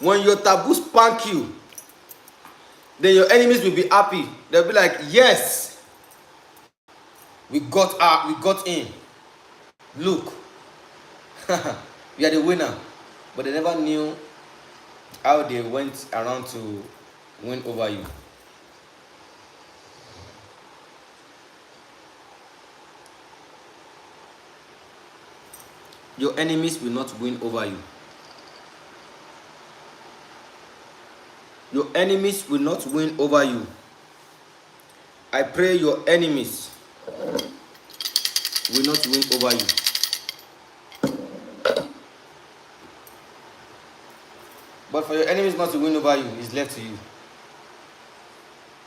When your taboo spank you, then your enemies will be happy. They'll be like, yes, we got out, we got in. Look, we are the winner. But they never knew how they went around to win over you. Your enemies will not win over you. Your enemies will not win over you. I pray your enemies will not win over you. But for your enemies not to win over you, it's left to you.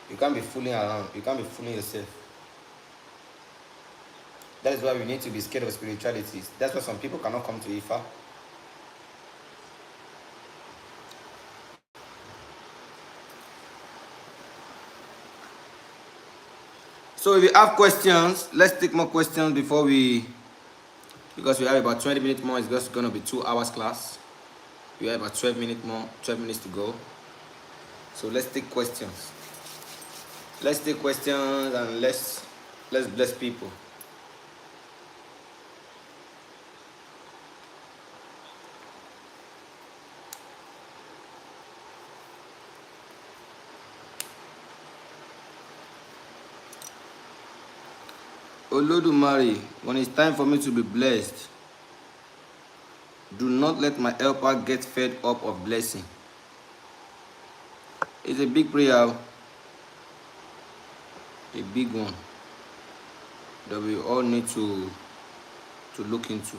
You can't be fooling around. You can't be fooling yourself. That is why we need to be scared of spirituality. That's why some people cannot come to IFA. So if you have questions, let's take more questions before because we have about 20 minutes more. It's just going to be 2 hours class. We have about 12 minutes more, 12 minutes to go. So let's take questions. Let's take questions and let's bless people. Olodumare, when it's time for me to be blessed, do not let my helper get fed up of blessing. It's a big prayer, a big one that we all need to look into.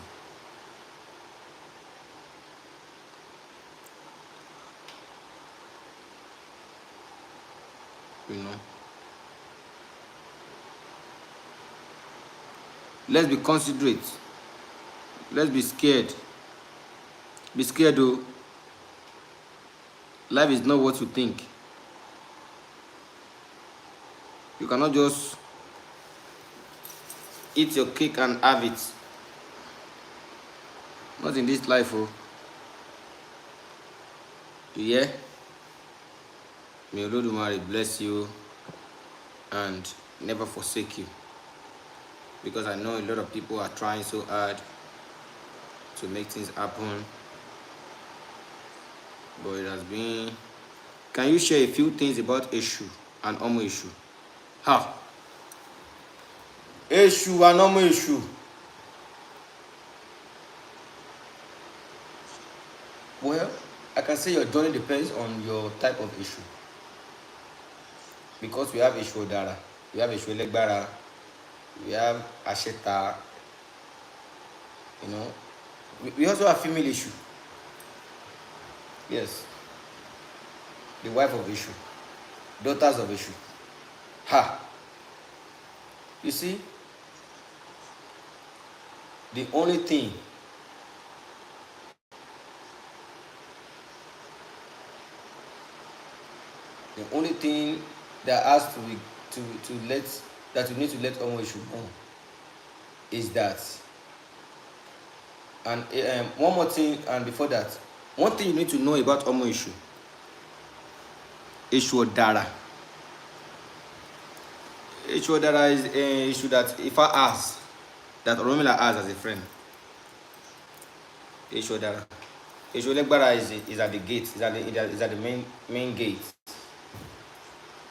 You know. Let's be considerate. Let's be scared. Be scared though. Life is not what you think. You cannot just eat your cake and have it. Not in this life, oh. Yeah? May Olodumare bless you and never forsake you. Because I know a lot of people are trying so hard to make things happen. But it has been... Can you share a few things about Eshu and Omo Eshu? How? Eshu and Omo Eshu. Well, I can say your journey depends on your type of issue. Because we have Eshu Odara, we have Eshu Elegbara, we have Asheta, you know. We also have female issue. Yes. The wife of issue. Daughters of issue. Ha! You see? The only thing The only thing that has to be to let that you need to let Omoishu know is that, and one more thing, and before that, one thing you need to know about Omoishu, Ishu Odara. Ishu Odara is an issue that Ifa has, that Oromila has as a friend. Ishu Odara. Ishu Olegbara is at the gate, is at the main gate.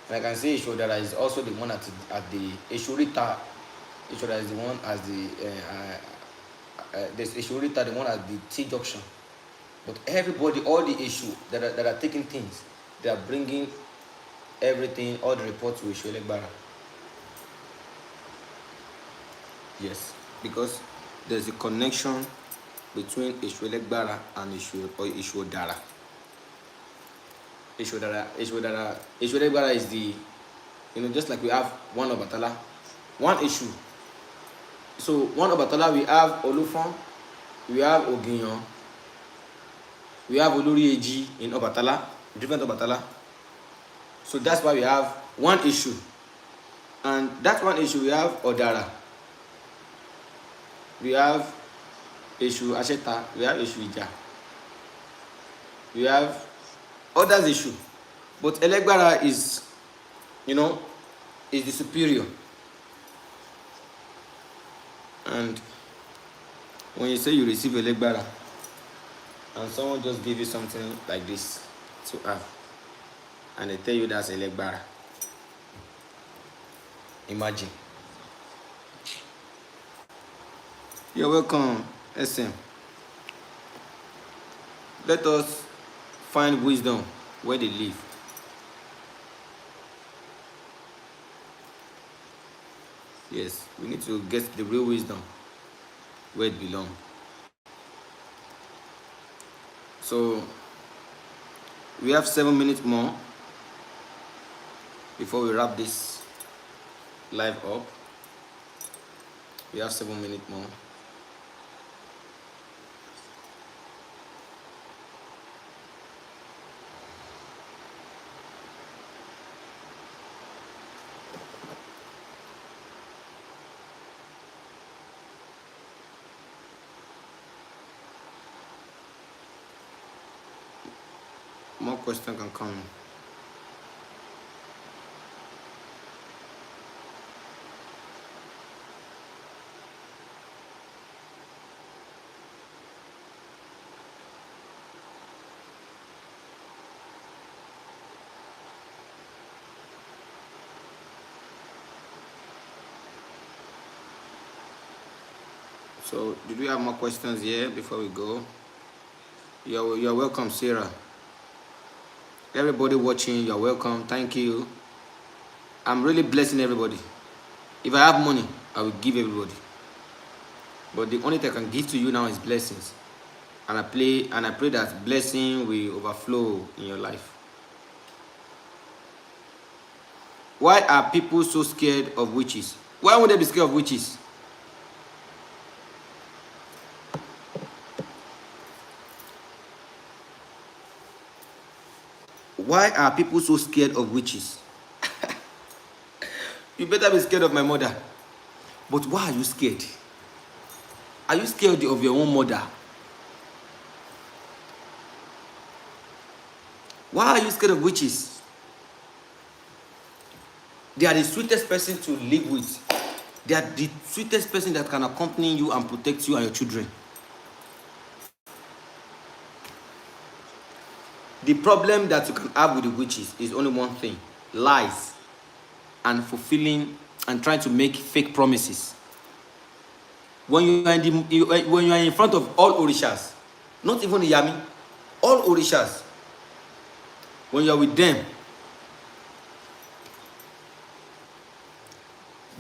And I can say Ishu Odara is also the one at the Ishurita. Ishu Odara is the one as there's Ishurita, the one at the T junction. But everybody, all the issue that are taking things, they are bringing everything, all the reports to Ishu Olegbara. Yes, because there's a connection between Ishu Olegbara and Ishu Odara. Ishu Olegbara is the, just like we have one Obatala, one issue. So one Obatala, we have Olufon, we have Oginyon, we have Olori Eji in Obatala, different Obatala. So that's why we have one issue. And that one issue, we have Odara. We have issue Asheta, we have issue Ija. We have others issue. But Elegbara is, is the superior. And when you say you receive Elegbara, and someone just give you something like this to have, and they tell you that's Elegbara, imagine. You're welcome, SM. Let us find wisdom where they live. Yes, we need to get the real wisdom where it belongs. So we have 7 minutes more before we wrap this live up. We have 7 minutes more. More questions can come. So, did we have more questions here before we go? You're welcome, Sarah. Everybody watching, you're welcome. Thank you. I'm really blessing everybody. If I have money, I will give everybody. But the only thing I can give to you now is blessings. And I pray that blessing will overflow in your life. Why are people so scared of witches? Why would they be scared of witches? Why are people so scared of witches? You better be scared of my mother. But why are you scared? Are you scared of your own mother? Why are you scared of witches? They are the sweetest person to live with. They are the sweetest person that can accompany you and protect you and your children. The problem that you can have with the witches is only one thing: lies and fulfilling and trying to make fake promises. When you are in front of all Orishas, not even the Yami, all Orishas, when you are with them,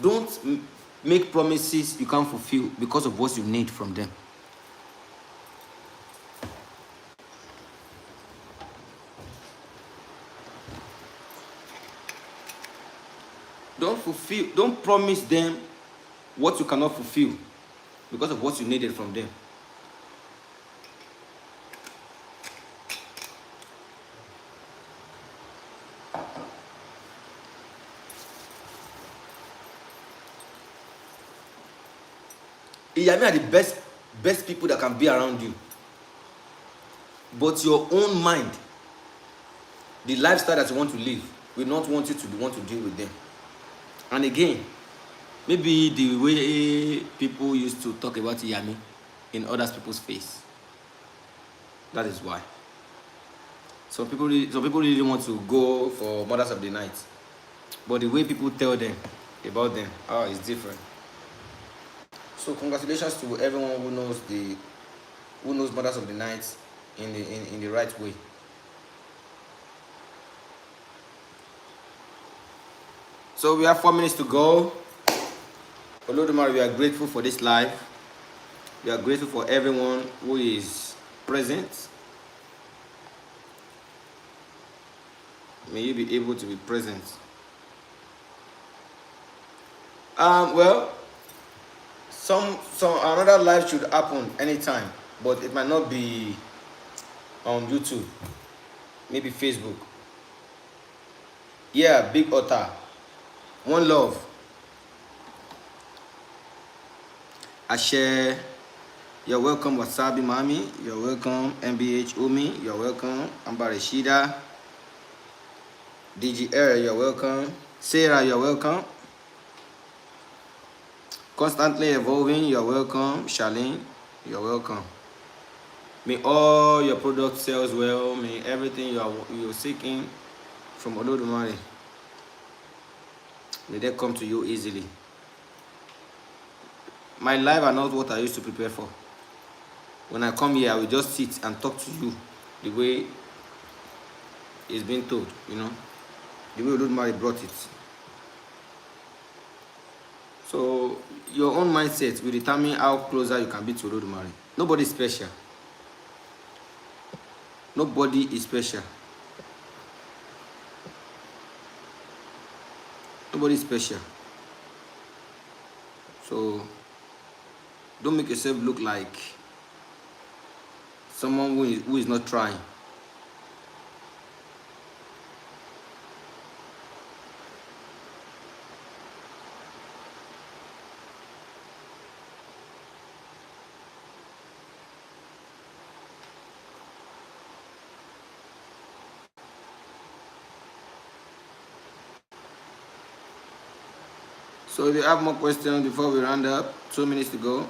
don't make promises you can't fulfill because of what you need from them. Don't promise them what you cannot fulfill because of what you needed from them. Iyami are the best people that can be around you. But your own mind, the lifestyle that you want to live, will not want you to want to deal with them. And again, maybe the way people used to talk about Iyami in other people's face. That is why. Some people really want to go for Mothers of the Night, but the way people tell them about them, it's different. So congratulations to everyone who knows Mothers of the Night in the right way. So we have 4 minutes to go. Olodumare, we are grateful for this live. We are grateful for everyone who is present. May you be able to be present. Well, some another live should happen anytime, but it might not be on YouTube. Maybe Facebook. Yeah, Big Otter. One love. Ashe. You're welcome, Wasabi Mami. You're welcome, MBH Umi. You're welcome, Amber Rashida. DGR, you're welcome. Sarah, you're welcome. Constantly evolving, you're welcome. Charlene, you're welcome. May all your products sell well. May everything you're seeking from Olodumare, may they come to you easily. My life are not what I used to prepare for. When I come here, I will just sit and talk to you the way it's been told, the way Olodumare brought it. So your own mindset will determine how closer you can be to Olodumare. Nobody is special. Nobody is special. Nobody is special. So don't make yourself look like someone who is not trying. So if you have more questions before we round up, 2 minutes to go.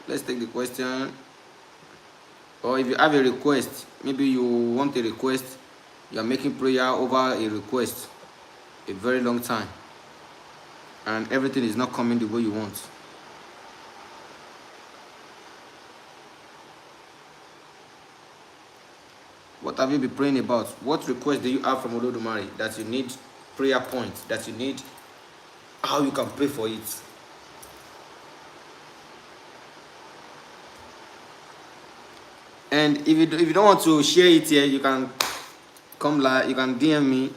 Let's take the question. Or if you have a request, maybe you want a request, you are making prayer over a request a very long time, and everything is not coming the way you want. What have you been praying about? What request do you have from Olodumare that you need prayer points, that you need how you can pray for it? And if you don't want to share it here, you can come live, you can DM me.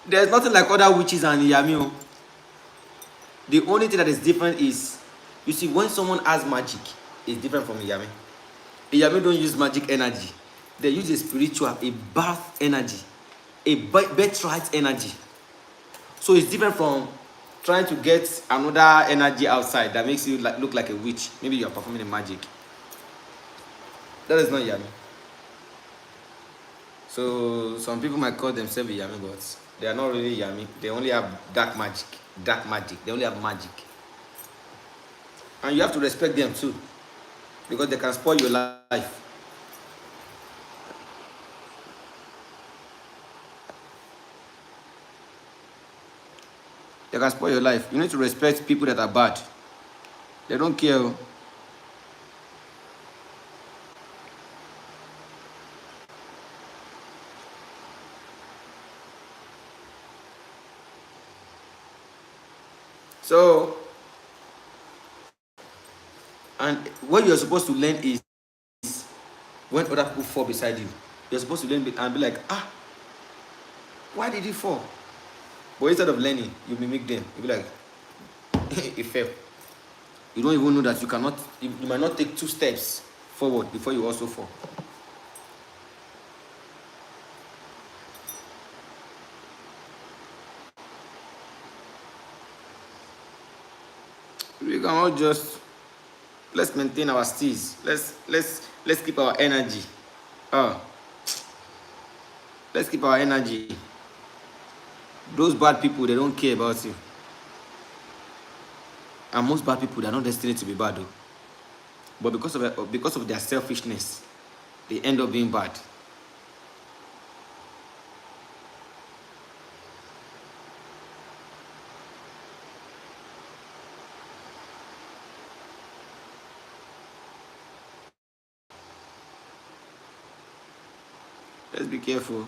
There's nothing like other witches and Iyami. The only thing that is different is, you see, when someone has magic, it's different from Iyami. Iyami don't use magic energy. They use a spiritual, a birth energy, a birthright energy. So it's different from trying to get another energy outside that makes you look like a witch. Maybe you're performing a magic. That is not Iyami. So some people might call themselves Iyami, but they are not really Iyami. They only have dark magic. They only have magic. And you have to respect them too, because they can spoil your life. They can spoil your life. You need to respect people that are bad. They don't care. So, and what you're supposed to learn is when other people fall beside you, you're supposed to learn and be like, why did he fall? But instead of learning, you mimic them. You be like, he fell. You don't even know that you might not take 2 steps forward before you also fall. We can all just let's maintain our steez. Let's keep our energy. Uh, let's keep our energy. Those bad people, they don't care about you. And most bad people, they are not destined to be bad though. But because of their selfishness, they end up being bad. Let's be careful.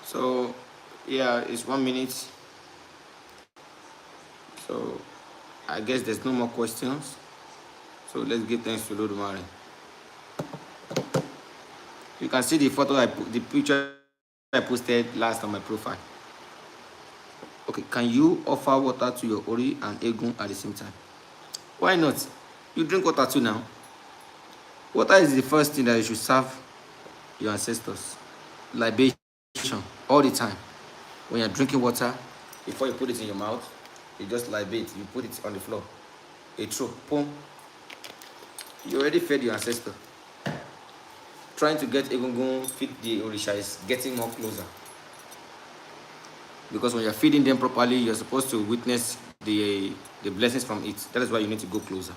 So, yeah, it's 1 minute. So, I guess there's no more questions. So, let's give thanks to Lord Mary. You can see the photo the picture I posted last on my profile. Okay, can you offer water to your Ori and Egun at the same time? Why not? You drink water too now. Water is the first thing that you should serve your ancestors. Libation all the time. When you're drinking water, before you put it in your mouth, you just libate. You put it on the floor. A throw, boom. You already fed your ancestor. Trying to get Egungun feed the Orisha is getting more closer. Because when you're feeding them properly, you're supposed to witness the blessings from it. That is why you need to go closer.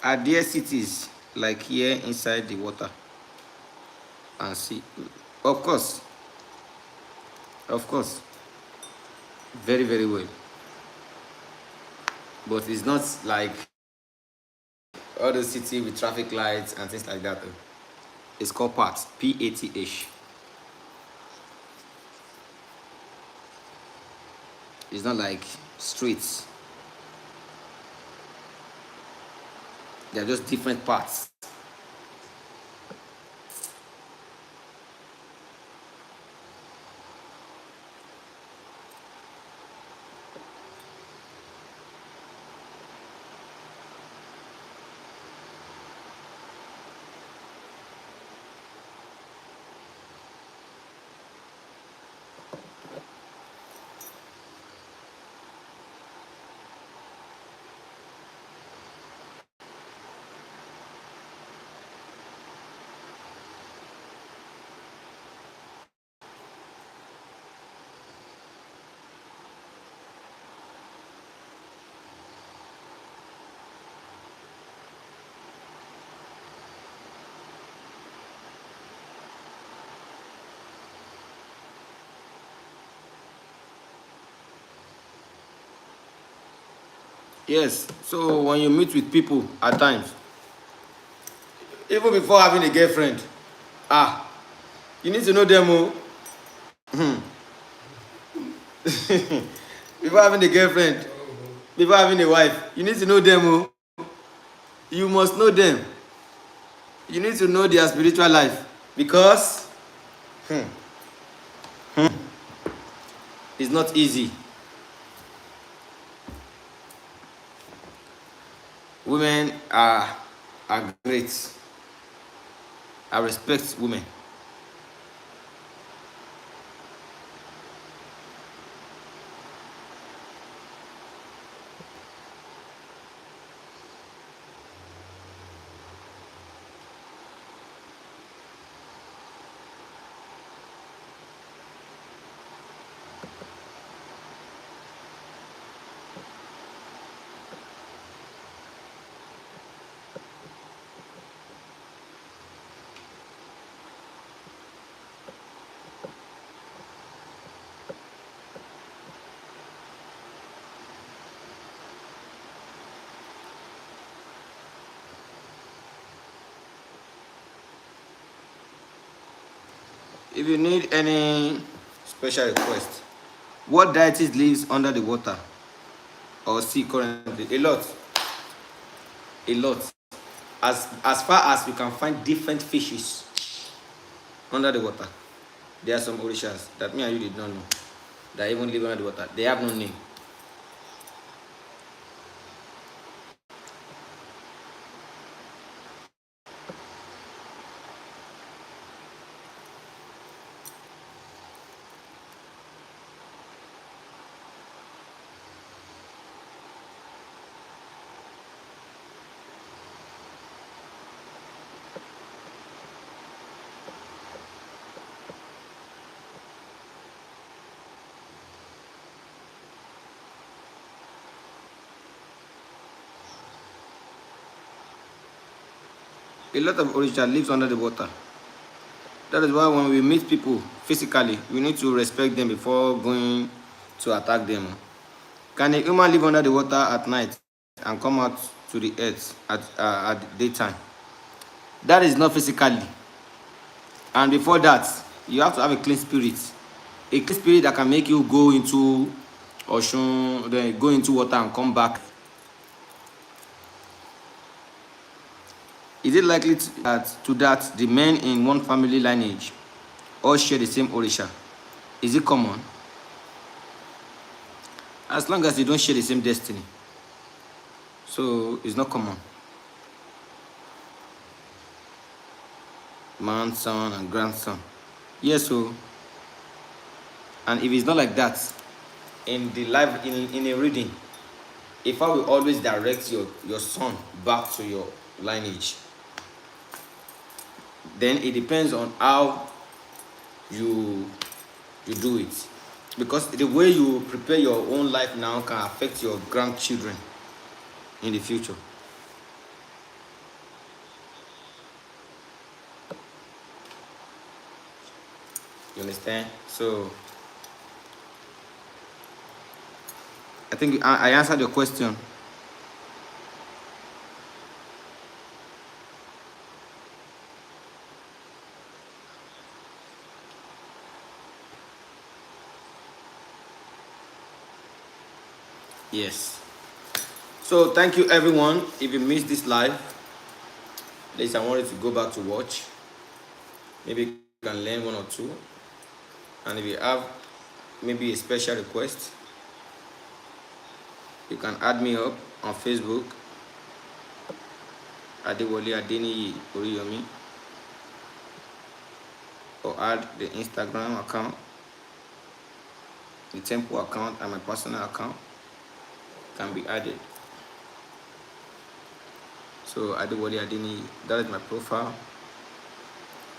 Are there cities like here inside the water and sea? Of course. Of course. Very, very well. But it's not like other city with traffic lights and things like that. It's called path. Path. It's not like streets. They're just different paths. Yes. So when you meet with people at times, even before having a girlfriend, you need to know them. Before having a girlfriend, before having a wife, you need to know them. You must know them. You need to know their spiritual life because it's not easy. Women are great. I respect women. If you need any special request, what deities lives under the water or sea currently? A lot, a lot. As far as you can find different fishes under the water, there are some orishas that me and you did not know that even live under the water. They have no name. A lot of orisha lives under the water. That is why when we meet people physically, we need to respect them before going to attack them. Can a human live under the water at night and come out to the earth at daytime? That is not physically. And before that, you have to have a clean spirit. A clean spirit that can make you go into ocean, then go into water and come back. Is it likely that the men in one family lineage all share the same Orisha? Is it common? As long as they don't share the same destiny. So it's not common. Man, son, and grandson. Yes, so. And if it's not like that, in the life in a reading, if I will always direct your son back to your lineage, then it depends on how you do it. Because the way you prepare your own life now can affect your grandchildren in the future. You understand? So I think I answered your question. Yes. So thank you everyone. If you missed this live, please I wanted to go back to watch. Maybe you can learn one or two. And if you have maybe a special request, you can add me up on Facebook, Adewale Adeni Oriyomi, or add the Instagram account, the temple account, and my personal account can be added. So Adewale Adeni, that is my profile.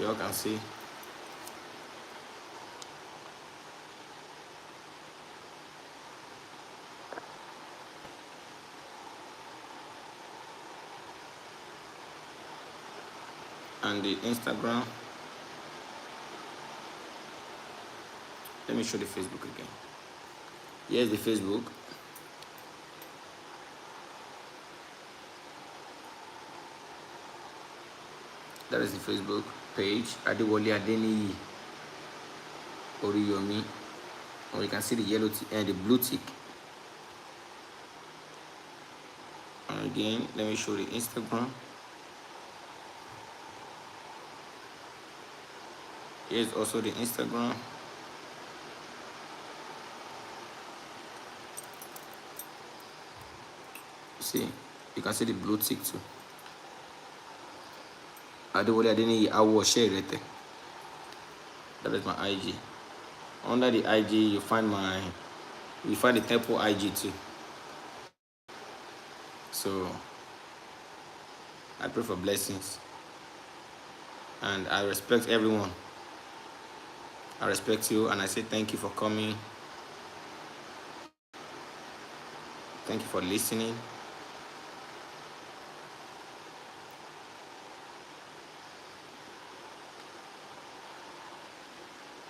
You all can see. And the Instagram. Let me show the Facebook again. Here's the Facebook. That is the Facebook page, Adewale Adeni Oriyomi. Or you can see the yellow and the blue tick. And again, let me show the Instagram. Here's also the Instagram. See, you can see the blue tick too. Adewale Adeni IRETE. That is my IG. Under the IG, you find the temple IG too. So I pray for blessings, and I respect everyone. I respect you, and I say thank you for coming. Thank you for listening.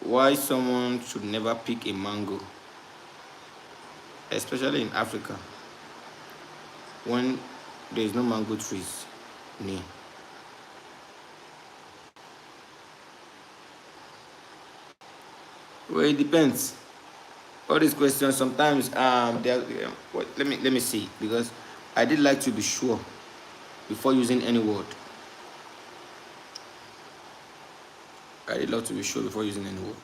Why someone should never pick a mango, especially in Africa, when there is no mango trees near. Well, it depends. All these questions sometimes let me see, because I did like to be sure before using any word. I did love to be sure before using any word.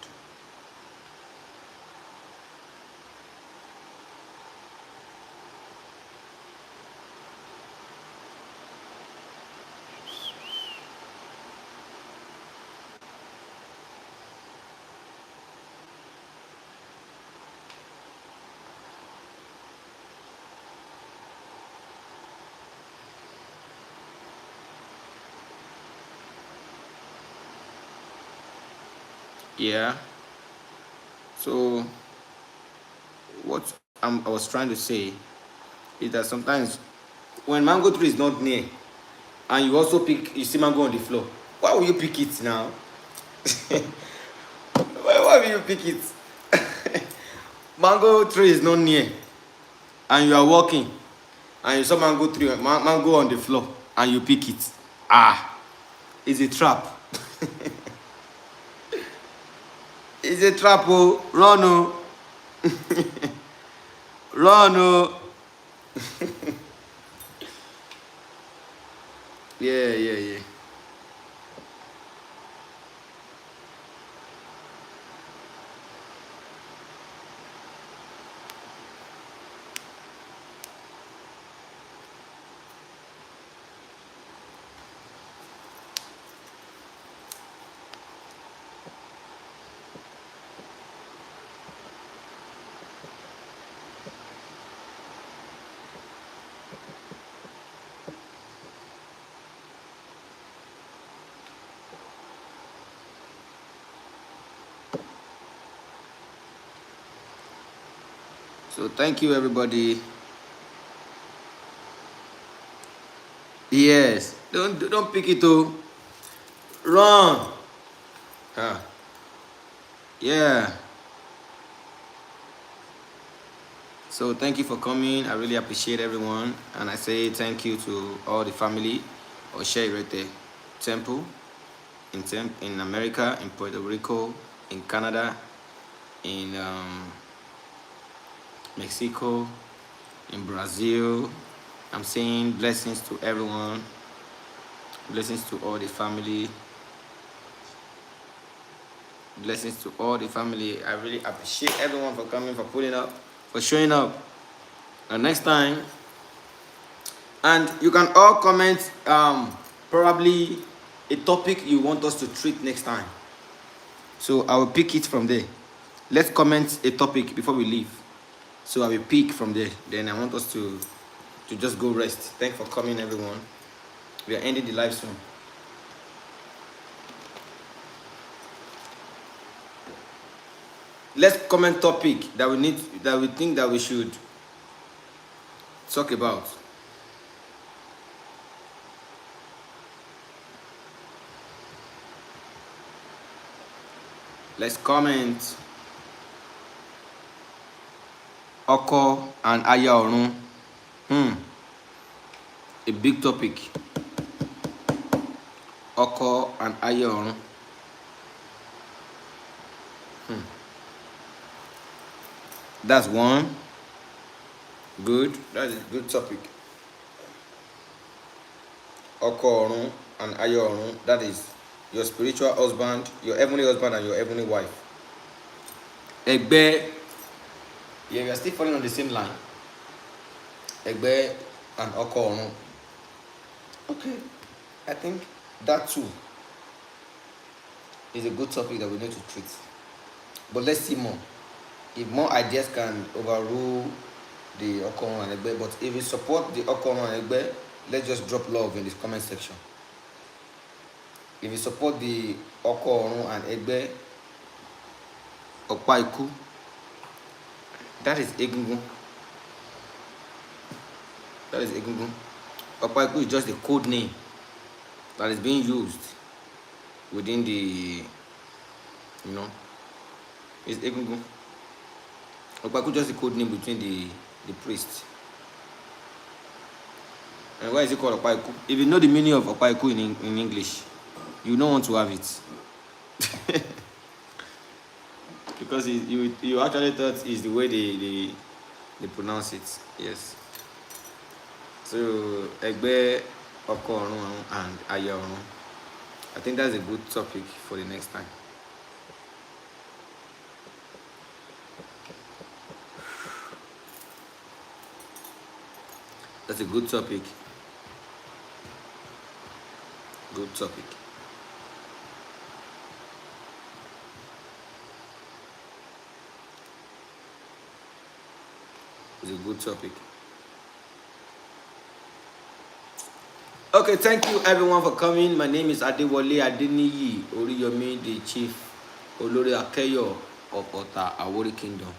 Yeah. So what I was trying to say is that sometimes when mango tree is not near and you also you see mango on the floor, why will you pick it now? Why will you pick it? Mango tree is not near and you are walking and you saw mango on the floor and you pick it. It's a trap. It's a trap. Oh, run. Oh. Run. Oh. Yeah. So thank you, everybody. Yes. Don't pick it. Oh. Run. Yeah. So thank you for coming. I really appreciate everyone, and I say thank you to all the family of IRETE Temple in America, in Puerto Rico, in Canada, in Mexico, in Brazil. I'm saying blessings to everyone. Blessings to all the family. Blessings to all the family. I really appreciate everyone for coming, for pulling up, for showing up. And next time, and you can all comment probably a topic you want us to treat next time. So I will pick it from there. Let's comment a topic before we leave. So I will pick from there. Then I want us to just go rest. Thanks for coming, everyone. We are ending the live soon. Let's comment topic that we think that we should talk about. Let's comment Oko and Aya Orun. A big topic. Oko and Aya Orun. That's one. Good. That is a good topic. Oko Orun and Aya Orun. That is your spiritual husband, your heavenly husband, and your heavenly wife. Egbe. Yeah, we are still falling on the same line. Egbe and Oko Orun. Okay. I think that too is a good topic that we need to treat. But let's see more. If more ideas can overrule the Okoron and Egbe, but if you support the Okoron and Egbe, let's just drop love in the comment section. If you support the Okoron and Egbe, Okpaiku, that is Egungun. That is Egungun. Okpaiku is just a code name that is being used within the, it's Egungun. Okpaiku is just a code name between the priests. And why is it called Okpaiku? If you know the meaning of Okpaiku in English, you don't want to have it. Because you actually thought is the way they pronounce it. Yes. So Egbe Okorun and Ayorun. I think that's a good topic for the next time. That's a good topic. Good topic. It's a good topic. Okay, thank you everyone for coming. My name is Adewale Adeniyi Oriyomi, the chief Olori Akeyo of Ota Awori Kingdom.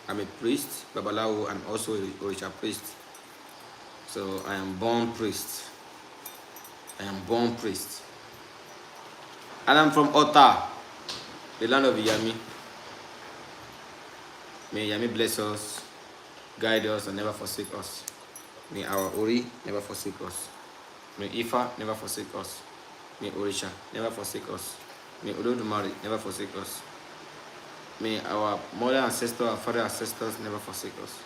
I'm a priest, Babalawo, and also a Orisha priest. So I am born priest. I am born priest. And I'm from Ota, the land of Yami. May Yami bless us, guide us, and never forsake us. May our Ori never forsake us. May IFA never forsake us. May Orisha never forsake us. May Olodumare never forsake us. May our mother ancestors, our father ancestors never forsake us.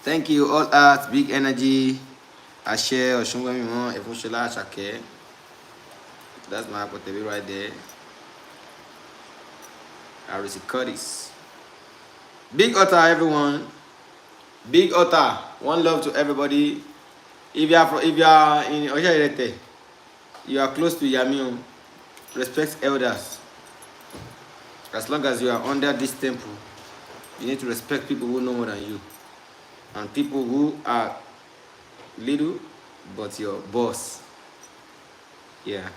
Thank you, all arts, big energy. I share Oshunwemimo, Efunshola, Ashake. That's my Akotebi right there. Arisi Curtis. Big Otter, everyone. Big Otter. One love to everybody. If you are in IRETE, you are close to Yamiun. Respect elders. As long as you are under this temple, you need to respect people who know more than you. And people who are little but your boss. Yeah.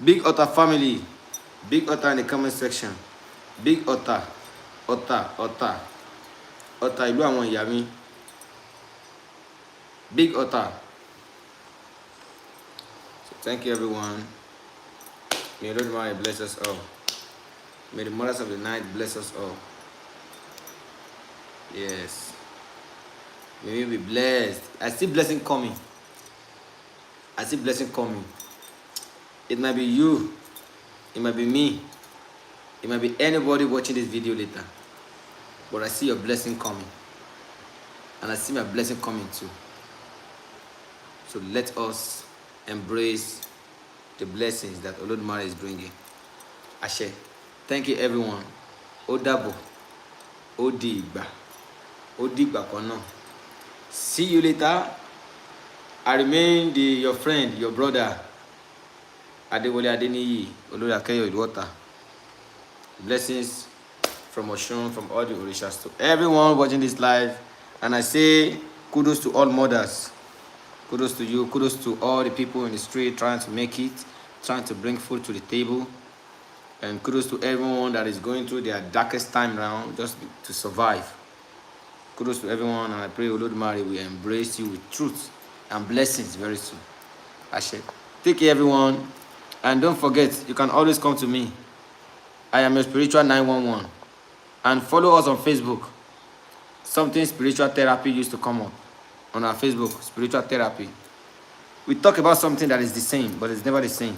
Big Otter family. Big Otter in the comment section. Big Otter. Otter. Otter ìlú àwọn ìyá mi. Big Otter. So thank you everyone. May the Lord bless us all. May the mothers of the night bless us all. Yes. May we be blessed. I see blessing coming. I see blessing coming. It might be you. It might be me. It might be anybody watching this video later. But I see your blessing coming. And I see my blessing coming too. So let us embrace the blessings that Olodumare is bringing. Ashe. Thank you everyone. Odabo. Odigba. Odigba kono. See you later. I remain your friend, your brother, Adewale Adeniyi, Olori Akeyo Iluota. Blessings from Oshun, from all the Orishas to everyone watching this live. And I say kudos to all mothers. Kudos to you. Kudos to all the people in the street trying to make it, trying to bring food to the table. And kudos to everyone that is going through their darkest time now just to survive. Kudos to everyone, and I pray Olodumare will embrace you with truth and blessings very soon. Ashe. Take care, everyone. And don't forget, you can always come to me. I am your spiritual 911. And follow us on Facebook. Something spiritual therapy used to come up on our Facebook, spiritual therapy. We talk about something that is the same, but it's never the same.